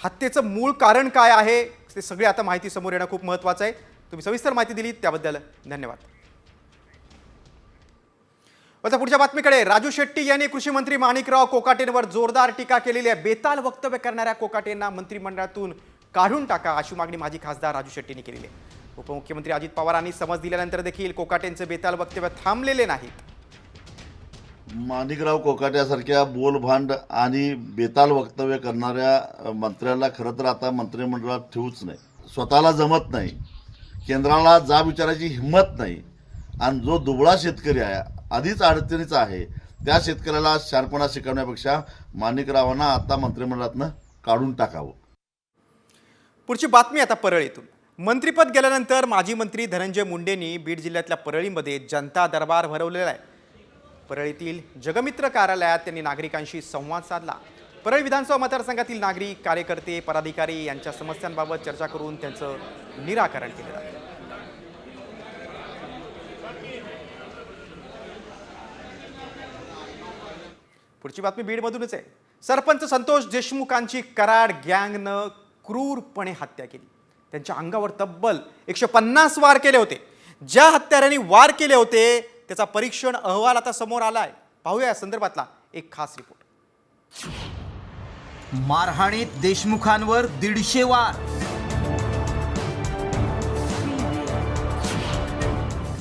हत्येचं मूळ कारण काय आहे ते सगळे आता माहिती समोर येणं खूप महत्त्वाचं आहे. तुम्ही सविस्तर माहिती दिली त्याबद्दल धन्यवाद. आता पुढच्या बातमीकडे. राजू शेट्टी यांनी कृषी मंत्री माणिकराव कोकाटेंवर जोरदार टीका केलेली आहे. बेताल वक्तव्य करणाऱ्या कोकाटेंना मंत्रिमंडळातून काढून टाका अशी मागणी माजी खासदार राजू शेट्टींनी केलेली आहे. उपमुख्यमंत्री अजित पवारांनी समज दिल्यानंतर देखील कोकाटेंचे बेताल वक्तव्य थांबलेले नाहीत. माणिकराव कोकाट्यासारख्या बोलभांड आणि बेताल वक्तव्य करणाऱ्या मंत्र्याला खरं तर आता मंत्रिमंडळात ठेवूच नाही. स्वतःला जमत नाही, केंद्राला जाब विचारायची हिंमत नाही आणि जो दुबळा शेतकरी आहे, आधीच अडचणीचा आहे, त्या शेतकऱ्याला शार्पणा शिकवण्यापेक्षा माणिकरावांना आता मंत्रिमंडळातनं काढून टाकावं. पुढची बातमी आता परळीतून. मंत्रिपद गेल्यानंतर माजी मंत्री धनंजय मुंडेंनी बीड जिल्ह्यातल्या परळीमध्ये जनता दरबार भरवलेला आहे. परळीतील जगमित्र कार्यालयात त्यांनी नागरिकांशी संवाद साधला. परळी विधानसभा मतदारसंघातील नागरिक, कार्यकर्ते, पदाधिकारी यांच्या समस्यांबाबत चर्चा करून त्यांचं निराकरण केलं जातं. पुढची बातमी बीडमधूनच आहे. सरपंच संतोष देशमुखांची कराड गँगनं क्रूरपणे हत्या केली. त्यांच्या अंगावर तब्बल 150 वार केले होते. ज्या हत्यारांनी वार केले होते त्याचा परीक्षण अहवाल आता समोर आलाय. पाहूया या संदर्भातला एक खास रिपोर्ट. मारहाणीत देशमुखांवर 150 वार.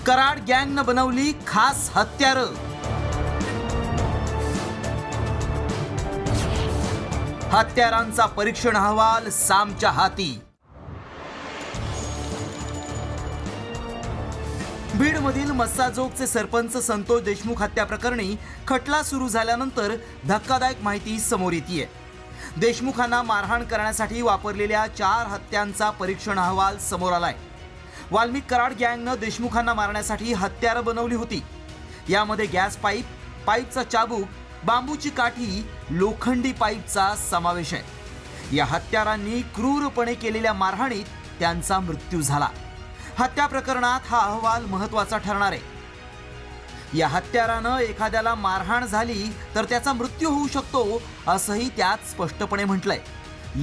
कराड गँगनं बनवली खास हत्यारं. हत्यारांचा परीक्षण अहवाल सामच्या हाती. बीडमधील मस्साजोगचे सरपंच संतोष देशमुख हत्या प्रकरणी खटला सुरू झाल्यानंतर धक्कादायक माहिती समोर येते. देशमुखांना मारहाण करण्यासाठी वापरलेल्या 4 हत्यांचा परीक्षण अहवाल समोर आलाय. वाल्मिक कराड गँगनं देशमुखांना मारण्यासाठी हत्यारं बनवली होती. यामध्ये गॅस पाईप, पाईपचा चाबूक, बांबूची काठी, लोखंडी पाईपचा समावेश आहे. या हत्यारांनी क्रूरपणे केलेल्या मारहाणीत त्यांचा मृत्यू झाला. हत्या प्रकरणात हा अहवाल महत्त्वाचा ठरणार आहे. या हत्यारानं एखाद्याला मारहाण झाली तर त्याचा मृत्यू होऊ शकतो असंही त्यात स्पष्टपणे म्हटलंय.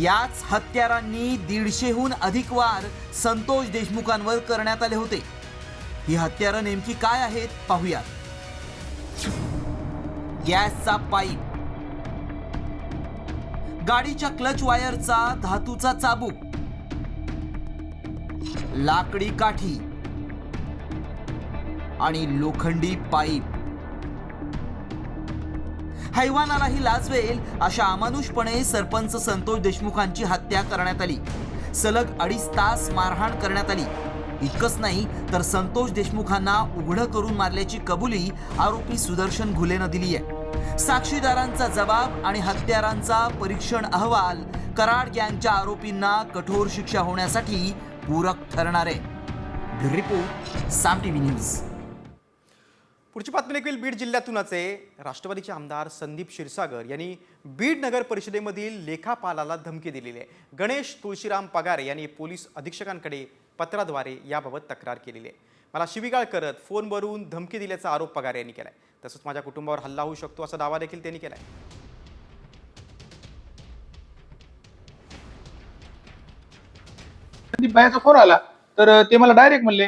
याच हत्यारांनी 150हून अधिक वार संतोष देशमुखांवर करण्यात आले होते. ही हत्यारं नेमकी काय आहेत पाहूया. गॅसचा पाईप, गाडीच्या क्लच वायरचा धातूचा चाबूक, लाकडी काठी आणि लोखंडी पाईप. हैवानालाही लाजवेल अशा अमानुषपणे सरपंच संतोष देशमुखांची हत्या करण्यात आली. सलग 2.5 तास मारहाण करण्यात आली. इतकंच नाही तर संतोष देशमुखांना उघडं करून मारल्याची कबुली आरोपी सुदर्शन घुलेनं दिली आहे. साक्षीदारांचा जबाब आणि हत्यारांचा परीक्षण अहवाल कराड गँगच्या आरोपींना कठोर शिक्षा होण्यासाठी पूरक ठरणार आहे. रिपोर्ट साम टीव्ही न्यूज. पुढची बातमी देखील बीड जिल्ह्यातूनच आहे. राष्ट्रवादीचे आमदार संदीप क्षीरसागर यांनी बीड नगर परिषदेमधील लेखापालाला धमकी दिलेली आहे. गणेश तुळशीराम पगारे यांनी पोलीस अधीक्षकांकडे पत्राद्वारे याबाबत तक्रार केलेली आहे. मला शिवीगाळ करत फोनवरून धमकी दिल्याचा आरोप पगारे यांनी केलाय. तसंच माझ्या कुटुंबावर हल्ला होऊ शकतो असा दावा देखील त्यांनी केलाय. संदीप भाईचा फोन आला तर ते मला डायरेक्ट म्हणले,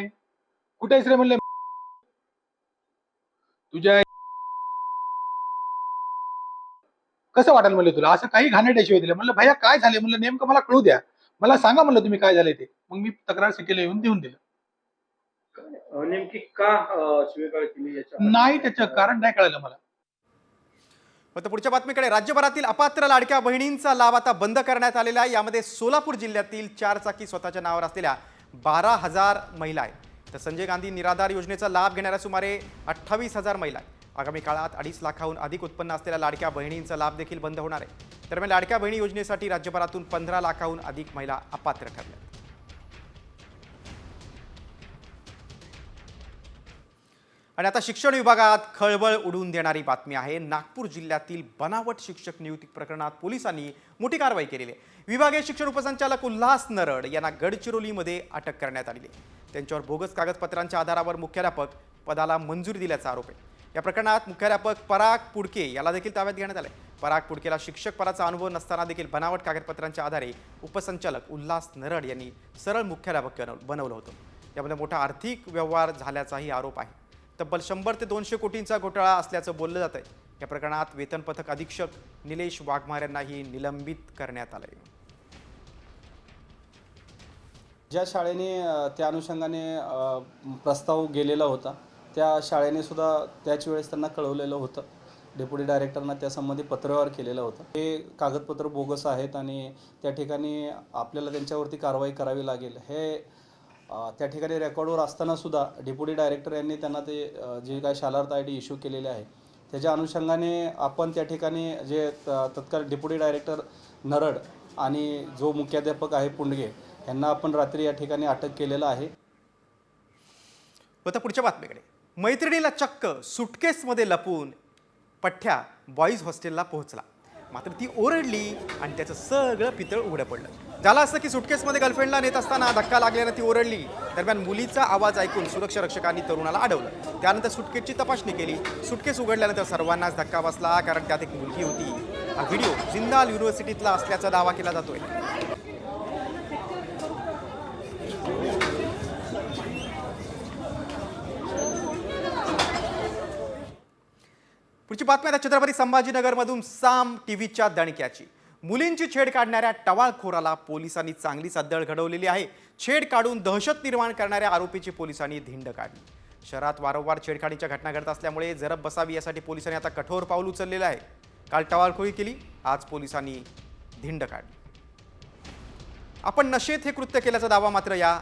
कुठे आहेस रे म्हणले, तुझ्या कसं वाटेल म्हणले तुला, असं काही घाणेरड्याशिवाय दिलं. म्हणलं भैया काय झाले, म्हणलं नेमकं मला कळू द्या, मला सांगा म्हणलं तुम्ही काय झाले ते. मग मी तक्रार समितीला येऊन देऊन दिलं. नेमकी का शिवीगाळ केली याच्या नाही त्याचं कारण नाही कळलं मला. आता पुढच्या बातमीकडे. राज्यभरातील अपात्र लाडक्या बहिणींचा लाभ आता बंद करण्यात आलेला आहे. यामध्ये सोलापूर जिल्ह्यातील 4 चाकी स्वतःच्या नावावर असलेल्या 12,000 महिला आहेत. तर संजय गांधी निराधार योजनेचा लाभ घेणाऱ्या सुमारे 28,000 महिला आहेत. आगामी काळात 2.5 लाखाहून अधिक उत्पन्न असलेल्या लाडक्या बहिणींचा लाभ देखील बंद होणार आहे. दरम्यान लाडक्या बहिणी योजनेसाठी राज्यभरातून 15 लाखाहून अधिक महिला अपात्र ठरल्या. आणि आता शिक्षण विभागात खळबळ उडवून देणारी बातमी आहे. नागपूर जिल्ह्यातील बनावट शिक्षक नियुक्ती प्रकरणात पोलिसांनी मोठी कारवाई केलेली आहे. विभागीय शिक्षण उपसंचालक उल्हास नरड यांना गडचिरोलीमध्ये अटक करण्यात आली आहे. त्यांच्यावर बोगस कागदपत्रांच्या आधारावर मुख्याध्यापक पदाला मंजुरी दिल्याचा आरोप आहे. या प्रकरणात मुख्याध्यापक पराग पुडके याला देखील ताब्यात घेण्यात आले. पराग पुडकेला शिक्षक पदाचा अनुभव नसताना देखील बनावट कागदपत्रांच्या आधारे उपसंचालक उल्हास नरड यांनी सरळ मुख्याध्यापक बनवलं होतं. यामध्ये मोठा आर्थिक व्यवहार झाल्याचाही आरोप आहे. तब्बल 100 ते 200 कोटींचा घोटाळा असल्याचं बोललं जात आहे. या प्रकरणात वेतन पथक अधीक्षक निलेश वाघमार यांनाही निलंबित करण्यात आलंय. ज्या शाळेने त्या अनुषंगाने प्रस्ताव गेलेला होता त्या शाळेने सुद्धा त्याच वेळेस त्यांना कळवलेलं होतं. डेप्युटी डायरेक्टरना त्यासंबंधी पत्रव्यवहार केलेला होता. हे कागदपत्र बोगस आहेत आणि त्या ठिकाणी आपल्याला त्यांच्यावरती कारवाई करावी लागेल. हे त्या ठिकाणी रेकॉर्डवर असताना सुद्धा डेप्युटी डायरेक्टर यांनी त्यांना ते जे काय शालार्थ ID इश्यू केलेले आहे त्याच्या अनुषंगाने आपण त्या ठिकाणी जे तत्काळ डेप्युटी डायरेक्टर नरड आणि जो मुख्याध्यापक आहे पुंडगे यांना आपण रात्री या ठिकाणी अटक केलेलं आहे. आता पुढच्या बातमीकडे. मैत्रिणीला चक्क सुटकेसमध्ये लपून पठ्ठ्या बॉईज हॉस्टेलला पोहोचला. मात्र ती ओरडली आणि त्याचं सगळं पितळ उघडं पडलं. झालं असं की सुटकेसमध्ये गर्लफ्रेंडला नेत असताना धक्का लागल्यानं ती ओरडली. दरम्यान मुलीचा आवाज ऐकून सुरक्षा रक्षकांनी तरुणाला अडवलं. त्यानंतर सुटकेसची तपासणी केली. सुटकेस उघडल्यानंतर सर्वांनाच धक्का बसला, कारण त्यात एक मुलगी होती. हा व्हिडिओ जिंदाल युनिव्हर्सिटीतला असल्याचा दावा केला जातोय. पुढची बातमी आता छत्रपती संभाजीनगरमधून साम टीव्हीच्या दणक्याची. मुलींची छेड काढणाऱ्या टवाळखोराला पोलिसांनी चांगलीच अद्दळ घडवलेली आहे. छेड काढून दहशत निर्माण करणाऱ्या आरोपीची पोलिसांनी धिंड काढली. शहरात वारंवार छेडखाडीच्या घटना घडत असल्यामुळे जरब बसावी यासाठी पोलिसांनी आता कठोर पाऊल उचललेलं आहे. काल टवाळखोरी केली, आज पोलिसांनी धिंड काढली. आपण नशेत हे कृत्य केल्याचा दावा मात्र या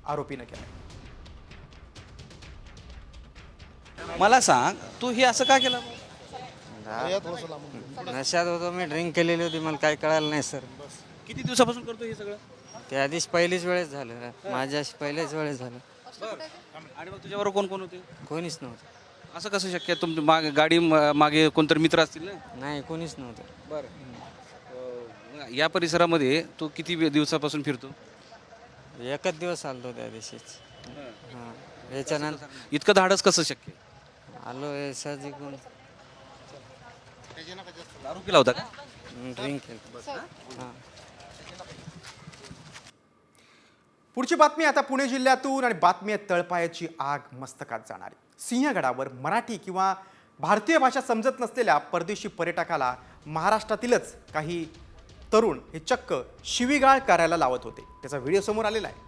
आरोपीनं केला. मला सांग, तू हे असं का केलं? नशात होतो मी, ड्रिंक केलेली होती, मला काही कळालं नाही सर. किती दिवसापासून करतो हे सगळं? त्या आधीच पहिलीच वेळेस झालं, माझ्या पहिल्याच वेळेस झालं. आणि मग तुझ्याबरोबर कोण कोण होते? कोणीच नव्हतं. असं कसं शक्य? तुम मागे गाडी मागे कोणतरी मित्र असतील ना? नाही, कोणीच नव्हतं. बरं. या परिसरामध्ये तू किती दिवसापासून फिरतो? एकच दिवस आलो त्या दिवशीच. हां, याच्यानंतर इतकं धाडस कसं शक्य? आलो हे सहज इकडून. दारू पिला होता का? ड्रिंक केलं. हां. पुढची बातमी आता पुणे जिल्ह्यातून आणि बातमी आहे तळपायाची आग मस्तकात जाणारी. सिंहगडावर मराठी किंवा भारतीय भाषा समजत नसलेल्या परदेशी पर्यटकाला महाराष्ट्रातीलच काही तरुण हे चक्क शिवीगाळ करायला लावत होते. त्याचा व्हिडिओ समोर आलेला आहे.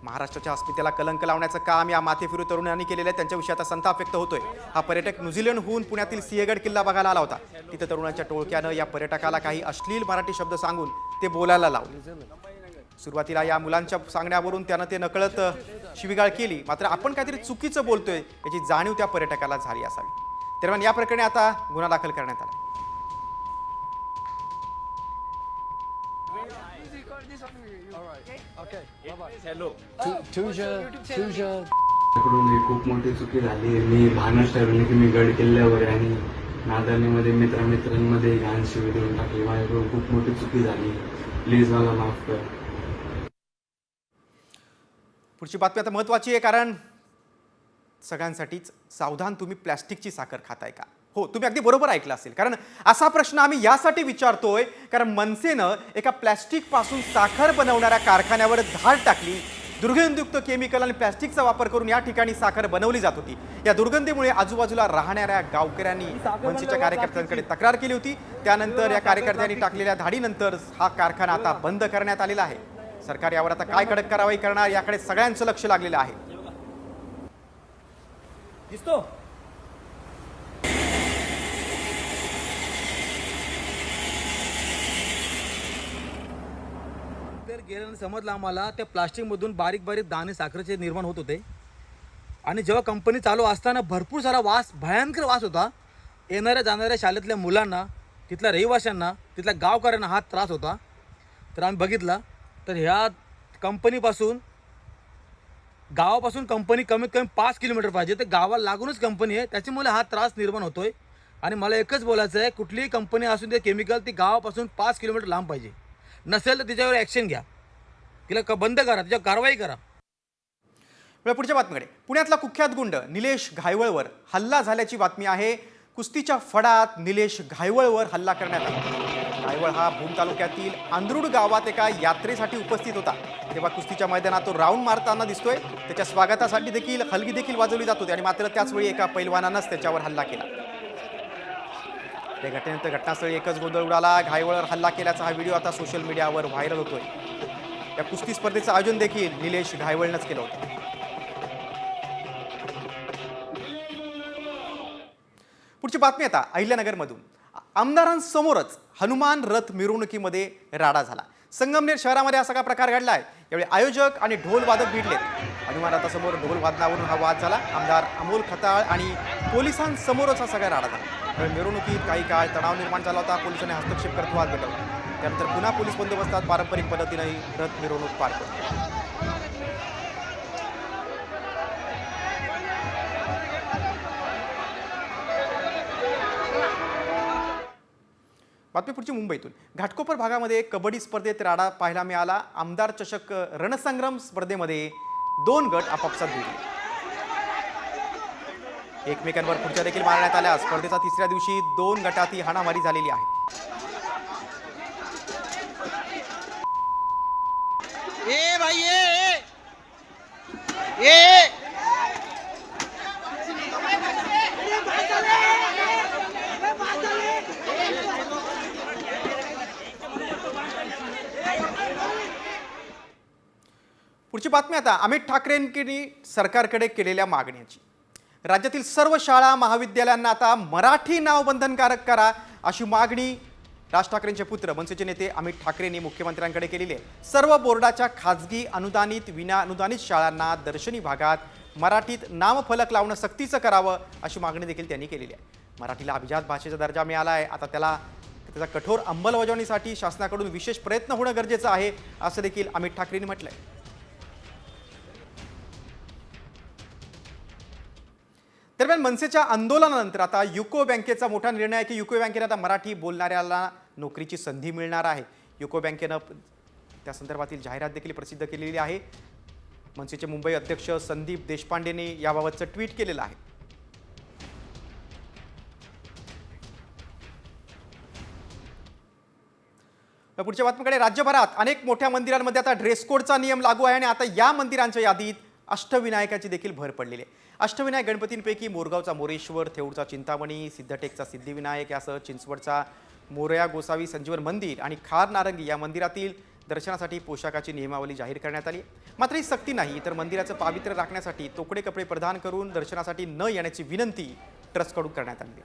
महाराष्ट्राच्या अस्मितेला कलंक लावण्याचं काम या माथेफिरू तरुणांनी केलेलं आहे. त्यांच्याविषयी आता संताप व्यक्त होतोय. हा पर्यटक न्यूझीलंडहून पुण्यातील सिंहगड किल्ला बघायला आला होता. तिथं तरुणांच्या टोळक्यानं या पर्यटकाला काही अश्लील मराठी शब्द सांगून ते बोलायला लावले. सुरुवातीला या मुलांच्या सांगण्यावरून त्यानं ते नकळत शिवीगाळ केली. मात्र आपण काहीतरी चुकीचं बोलतोय याची जाणीव त्या पर्यटकाला झाली असावी. दरम्यान या प्रकरणी आता गुन्हा दाखल करण्यात आला. Hello. Tuja. कडून ही खूप मोठी चुकी झाली. मी भानच ठरवले की मी गड किल्ल्यावर आहे आणि नादानीमध्ये मित्रांमध्ये घाण शिवी देऊन टाकली. माझ्याकडून खूप मोठी चुकी झाली. प्लीज मला माफ कर. पुढची बातमी आता महत्त्वाची आहे, कारण सगळ्यांसाठीच सावधान, तुम्ही प्लॅस्टिकची साखर खाताय का? हो, तुम्ही अगदी बरोबर ऐकलं असेल, कारण असा प्रश्न आम्ही यासाठी विचारतोय कारण मनसेनं एका प्लॅस्टिकपासून साखर बनवणाऱ्या कारखान्यावर धाड टाकली. दुर्गंधयुक्त केमिकल आणि प्लॅस्टिकचा वापर करून या ठिकाणी साखर बनवली जात होती. या दुर्गंधीमुळे आजूबाजूला राहणाऱ्या गावकऱ्यांनी मनसेच्या कार्यकर्त्यांकडे तक्रार केली होती. त्यानंतर या कार्यकर्त्यांनी टाकलेल्या धाडीनंतर हा कारखाना आता बंद करण्यात आलेला आहे. सरकार यावर आता काय कडक कारवाई करणार याकडे सगळ्यांचं लक्ष लागलेलं आहे. गेल्यानं समजलं आम्हाला त्या प्लास्टिकमधून बारीक बारीक दाणे साखरेचे निर्माण होत होते आणि जेव्हा कंपनी चालू असताना भरपूर सारा वास, भयंकर वास होता. येणाऱ्या जाणाऱ्या शाळेतल्या मुलांना, तिथल्या रहिवाशांना, तिथल्या गावकऱ्यांना हा त्रास होता. तर आम्ही बघितला तर ह्या कंपनीपासून, गावापासून कंपनी कमीत कमी 5 किलोमीटर पाहिजे, तर गावाला लागूनच कंपनी आहे. त्याच्यामुळे हा त्रास निर्माण होतोय. आणि मला एकच बोलायचं आहे, कुठलीही कंपनी असून ते केमिकल ती गावापासून 5 किलोमीटर लांब पाहिजे. नसेल तर तिच्यावर ॲक्शन घ्या, तिला बंद करा, तिच्यावर कारवाई करा. पुढच्या बातमीकडे. पुण्यातला कुख्यात गुंड निलेश घायवळवर हल्ला झाल्याची बातमी आहे. कुस्तीच्या फडात निलेश घायवळवर हल्ला करण्यात आला. घायवळ हा भूम तालुक्यातील आंध्रुड गावात एका यात्रेसाठी उपस्थित होता. तेव्हा कुस्तीच्या मैदानात तो राऊंड मारताना दिसतोय. त्याच्या स्वागतासाठी देखील हलगी देखील वाजवली जात होती आणि मात्र त्याचवेळी एका पैलवानानंच त्याच्यावर हल्ला केला. या घटनेनंतर घटनास्थळी एकच गोंधळ उडाला. घायवळवर हल्ला केल्याचा हा व्हिडिओ आता सोशल मीडियावर व्हायरल होतोय. या कुस्ती स्पर्धेचं आयोजन देखील निलेश घायवळनंच केलं होतं. पुढची बातमी आता अहिल्यानगरमधून. आमदारांसमोरच हनुमान रथ मिरवणुकीमध्ये राडा झाला. संगमनेर शहरामध्ये हा सगळा प्रकार घडला आहे. यावेळी आयोजक आणि ढोल वादक भिडलेत. हनुमान रथासमोर ढोल वादनावरून हा वाद झाला. आमदार अमोल खताळ आणि पोलिसांसमोरच हा सगळा राडा झाला. मिरवणुकीत काही काळ तणाव निर्माण झाला होता. पोलिसांनी हस्तक्षेप करत वाद मिटवला. त्यानंतर पुन्हा पोलीस बंदोबस्तात पारंपरिक पद्धतीने रथ मिरवणूक पार पडली. बातमी पुढची मुंबईतून. घाटकोपर भागामध्ये कबड्डी स्पर्धेत राडा पाहायला मिळाला. आमदार चषक रणसंग्राम स्पर्धेमध्ये 2 गट आपापसात भिडले. एकमेकांवर खुर्च्या देखील मारण्यात आल्या. स्पर्धेच्या 3ऱ्या दिवशी 2 गटातही हाणामारी झालेली आहे. पुढची बातमी आता अमित ठाकरेंनी सरकारकडे केलेल्या मागण्याची. राज्यातील सर्व शाळा महाविद्यालयांना आता मराठी नाव बंधनकारक करा अशी मागणी राज ठाकरेंचे पुत्र मनसेचे नेते अमित ठाकरेंनी मुख्यमंत्र्यांकडे केलेली आहे. सर्व बोर्डाच्या खाजगी अनुदानित विनाअनुदानित शाळांना दर्शनी भागात मराठीत नामफलक लावणं सक्तीचं करावं अशी मागणी देखील त्यांनी केलेली आहे. मराठीला अभिजात भाषेचा दर्जा मिळाला आहे. आता त्याचा कठोर अंमलबजावणीसाठी शासनाकडून विशेष प्रयत्न होणं गरजेचं आहे असं देखील अमित ठाकरेंनी म्हटलंय. दरम्यान मनसेच्या आंदोलनानंतर आता युको बँकेचा मोठा निर्णय आहे की युको बँकेनं आता मराठी बोलणाऱ्याला नोकरीची संधी मिळणार आहे. युको बँकेनं त्या संदर्भातील जाहिरात देखील प्रसिद्ध केलेली आहे. मनसेचे मुंबई अध्यक्ष संदीप देशपांडेने याबाबतचं ट्विट केलेलं आहे. पुढच्या बातमीकडे. राज्यभरात अनेक मोठ्या मंदिरांमध्ये आता ड्रेस कोडचा नियम लागू आहे आणि आता या मंदिरांच्या यादीत अष्टविनायकाची देखील भर पडलेली आहे. अष्टविनायक गणपतींपैकी मोरगावचा मोरेश्वर, थेऊरचा चिंतामणी, सिद्धटेकचा सिद्धिविनायक यासह चिंचवडचा मोरया गोसावी संजीवन मंदिर आणि खार नारंगी या मंदिरातील दर्शनासाठी पोशाखाची नियमावली जाहीर करण्यात आली. मात्र ही सक्ती नाही, तर मंदिराचं पावित्र्य राखण्यासाठी तोकडे कपडे परिधान करून दर्शनासाठी न येण्याची विनंती ट्रस्टकडून करण्यात आली.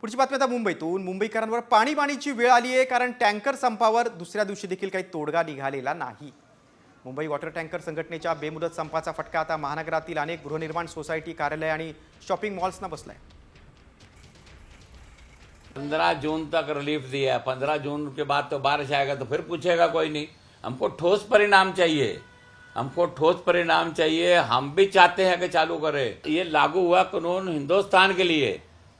पुढची बातमी आता मुंबईतून. मुंबईकरांवर पाणीबाणीची वेळ आली आहे, कारण टँकर संपावर दुसऱ्या दिवशी देखील काही तोडगा निघालेला नाही. मुंबई वॉटर टँकर संघटनेच्या बेमुदत संपाचा फटका आता महानगरातील अनेक गृहनिर्माण सोसायटी, कार्यालय आणि शॉपिंग मॉल्सना बसलाय. 15 जून तक रिलीफ दिया है. 15 जून के बाद तो बारिश आएगा तो फिर पूछेगा कोई नहीं. हमको ठोस परिणाम चाहिए, हमको ठोस परिणाम चाहिए। हम भी चाहते हैं कि चालू करें। ये लागू हुआ कानून हिंदुस्तान के लिए,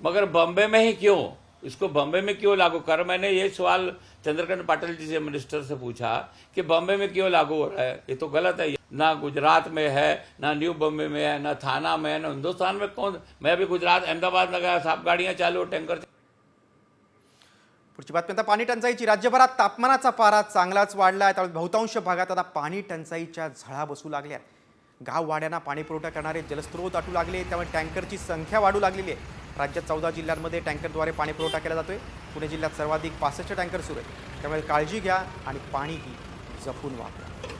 मगर बॉम्बे में ही क्यों, इसको बॉम्बे में क्यों लागू कर। मैंने ये सवाल चंद्रकांत पाटिल जी से, मिनिस्टर से पूछा कि बॉम्बे में क्यों लागू हो रहा है, ये तो गलत है। ना गुजरात में है, ना न्यू बॉम्बे में है, ना थाना में है, ना हिंदुस्तान में। कौन, मैं अभी गुजरात अहमदाबाद में गया, साफ गाड़ियां चालू, टैंकर। पुढची बातमी आता पाणी टंचाईची। राज्यभरात तापमानाचा पारा चांगलाच वाढला आहे, त्यामुळे बहुतांश भागात आता पाणी टंचाईच्या झळा बसू लागल्या आहेत। गाव वाड्यांना पाणी पुरवठा करणारे जलस्रोत आटू लागले, त्यामुळे टँकरची संख्या वाढू लागलेली आहे। राज्यात 14 जिल्ह्यांमध्ये टँकरद्वारे पाणी पुरवठा केला जातोय। पुणे जिल्ह्यात सर्वाधिक 65 टँकर सुरू आहेत, त्यामुळे काळजी घ्या आणि पाणीही जपून वापरा।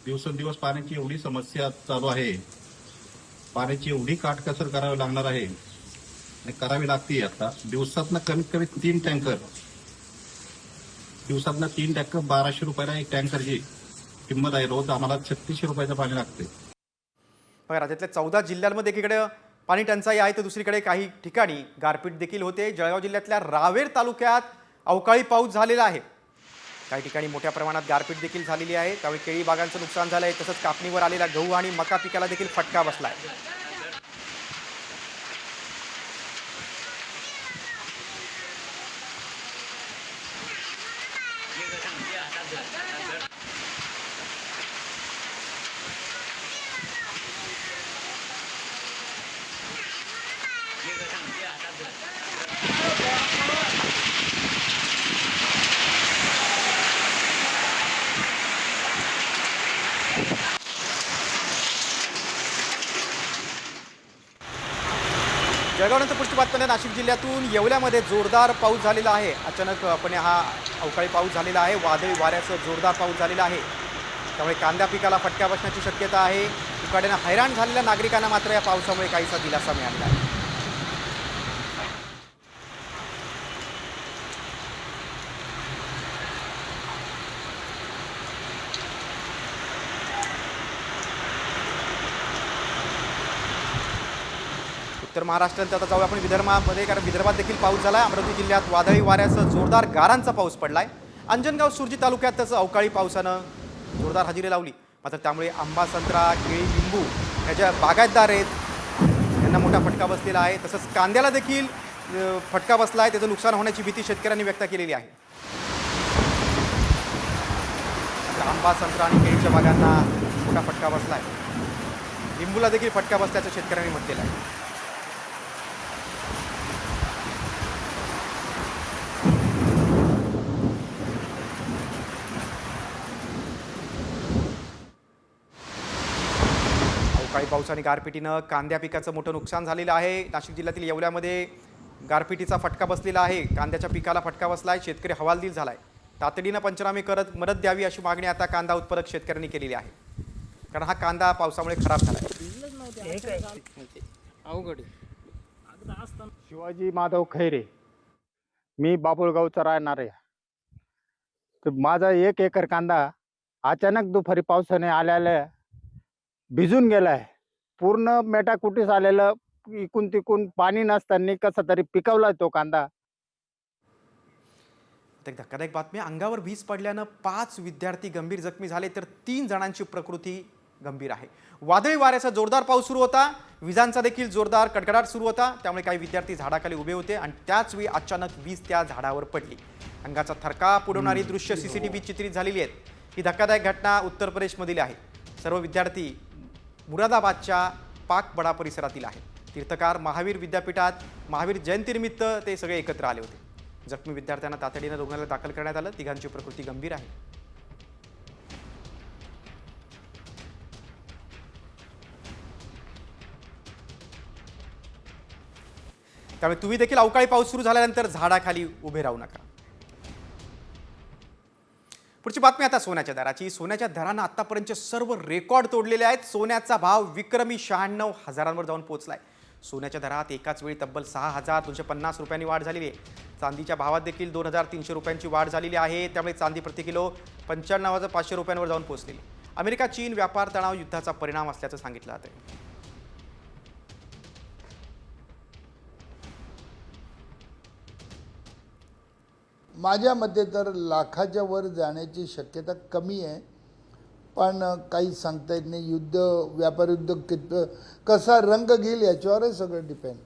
दिवसेंदिवस पाण्याची एवढी समस्या चालू आहे, पाण्याची एवढी काटकसर करावी लागणार आहे आणि करावी लागते। आता दिवसातनं कमीत कमी 3 टँकर, दिवसातनं 3 टँकर 1200 रुपयाला एक टँकरची किंमत आहे। रोज आम्हाला 3600 रुपयाचं पाणी लागते। बघा, राज्यातल्या 14 जिल्ह्यांमध्ये एकीकडे पाणी टंचाई आहे, तर दुसरीकडे काही ठिकाणी गारपीट देखील होते। जळगाव जिल्ह्यातल्या रावेर तालुक्यात अवकाळी पाऊस झालेला आहे, काही ठिकाणी मोठ्या प्रमाणात गारपीट देखील झालेली आहे, त्यामुळे केळी बागांचं नुकसान झालं आहे। तसंच कापणीवर आलेल्या गहू आणि मका पिकाला देखील फटका बसला आहे। जळगावनंतर पुढची बातमी, नाशिक जिल्ह्यातून येवल्यामध्ये जोरदार पाऊस झालेला आहे। अचानकपणे हा अवकाळी पाऊस झालेला आहे, वादळी वाऱ्यासह जोरदार पाऊस झालेला आहे, त्यामुळे कांदा पिकाला फटका बसण्याची शक्यता आहे। उकाड्यानं हैराण झालेल्या नागरिकांना मात्र या पावसामुळे काहीसा दिलासा मिळालेला आहे। उत्तर महाराष्ट्रात आता जाऊ आपण विदर्भामध्ये, कारण विदर्भात देखील पाऊस झाला आहे। अमरावती जिल्ह्यात वादळी वाऱ्यासह जोरदार गारांचा पाऊस पडलाय। अंजनगाव सुरजी तालुक्यात त्याचं अवकाळी पावसानं जोरदार हजेरी लावली, मात्र त्यामुळे आंबा, संत्रा, केळी, लिंबू ह्या ज्या बागायतदार आहेत यांना मोठा फटका बसलेला आहे। तसंच कांद्याला देखील फटका बसला आहे, त्याचं नुकसान होण्याची भीती शेतकऱ्यांनी व्यक्त केलेली आहे। आंबा, संत्रा आणि केळीच्या बागांना मोठा फटका बसला आहे, लिंबूला देखील फटका बसल्याचं शेतकऱ्यांनी म्हटलेलं आहे। अवकाळी पाऊस आणि गारपिटीनं कांद्या पिकाचं मोठं नुकसान झालेलं आहे। नाशिक जिल्ह्यातील येवल्यामध्ये गारपिटीचा फटका बसलेला आहे, कांद्याच्या पिकाला फटका बसला आहे, शेतकरी हवालदिल झाला आहे। तातडीनं पंचनामे करत मदत द्यावी अशी मागणी आता कांदा उत्पादक शेतकऱ्यांनी केलेली आहे, कारण हा कांदा पावसामुळे खराब झाला आहे। अवघड शिवाजी माधव खैरे, मी बाबुळगावचा राहणार आहे। तर माझा 1 एकर कांदा अचानक दुपारी पावसाने आल्याला भिजून गेलाय, पूर्ण मेटाकुटीस आलेलं, इकून तिकून पाणी नसताना कसा तरी पिकवला तो कांदा। एक धक्कादायक बातमी, अंगावर वीज पडल्यानं 5 विद्यार्थी गंभीर जखमी झाले, तर 3 जणांची प्रकृती गंभीर आहे। वादळी वाऱ्याचा जोरदार पाऊस सुरू होता, विजांचा देखील जोरदार कडकडाट सुरू होता, त्यामुळे काही विद्यार्थी झाडाखाली उभे होते आणि त्याच वेळी अचानक वीज त्या झाडावर पडली। अंगाचा थरकाप उडवणारी दृश्य CCTV चित्रित झालेली आहेत। ही धक्कादायक घटना उत्तर प्रदेशमधील आहे। सर्व विद्यार्थी मुरादाबादच्या पाकबडा परिसरातील आहेत। तीर्थकार महावीर विद्यापीठात महावीर जयंतीनिमित्त ते सगळे एकत्र आले होते। जखमी विद्यार्थ्यांना तातडीनं रुग्णालयात दाखल करण्यात आलं, तिघांची प्रकृती गंभीर आहे। त्यामुळे तुम्ही देखील अवकाळी पाऊस सुरू झाल्यानंतर झाडाखाली उभे राहू नका। पुढची बातमी आता सोन्याच्या दराची। सोन्याच्या दरानं आतापर्यंतचे सर्व रेकॉर्ड तोडलेले आहेत। सोन्याचा भाव विक्रमी 96 हजारांवर जाऊन पोहोचलाय। सोन्याच्या दरात एकाच वेळी तब्बल 6250 रुपयांनी वाढ झालेली आहे। चांदीच्या भावात देखील 2300 रुपयांची वाढ झालेली आहे, त्यामुळे चांदी प्रति किलो 95,500 रुपयांवर जाऊन पोहोचलेली। अमेरिका चीन व्यापार तणाव युद्धाचा परिणाम असल्याचं सांगितलं जातंय। माझ्या मते तर लाखाच्या वर जाण्याची शक्यता कमी आहे, पण काही सांगता येत नाही. युद्ध, व्यापार युद्ध कसा रंग घेईल याच्यावरच सगळं डिपेंड.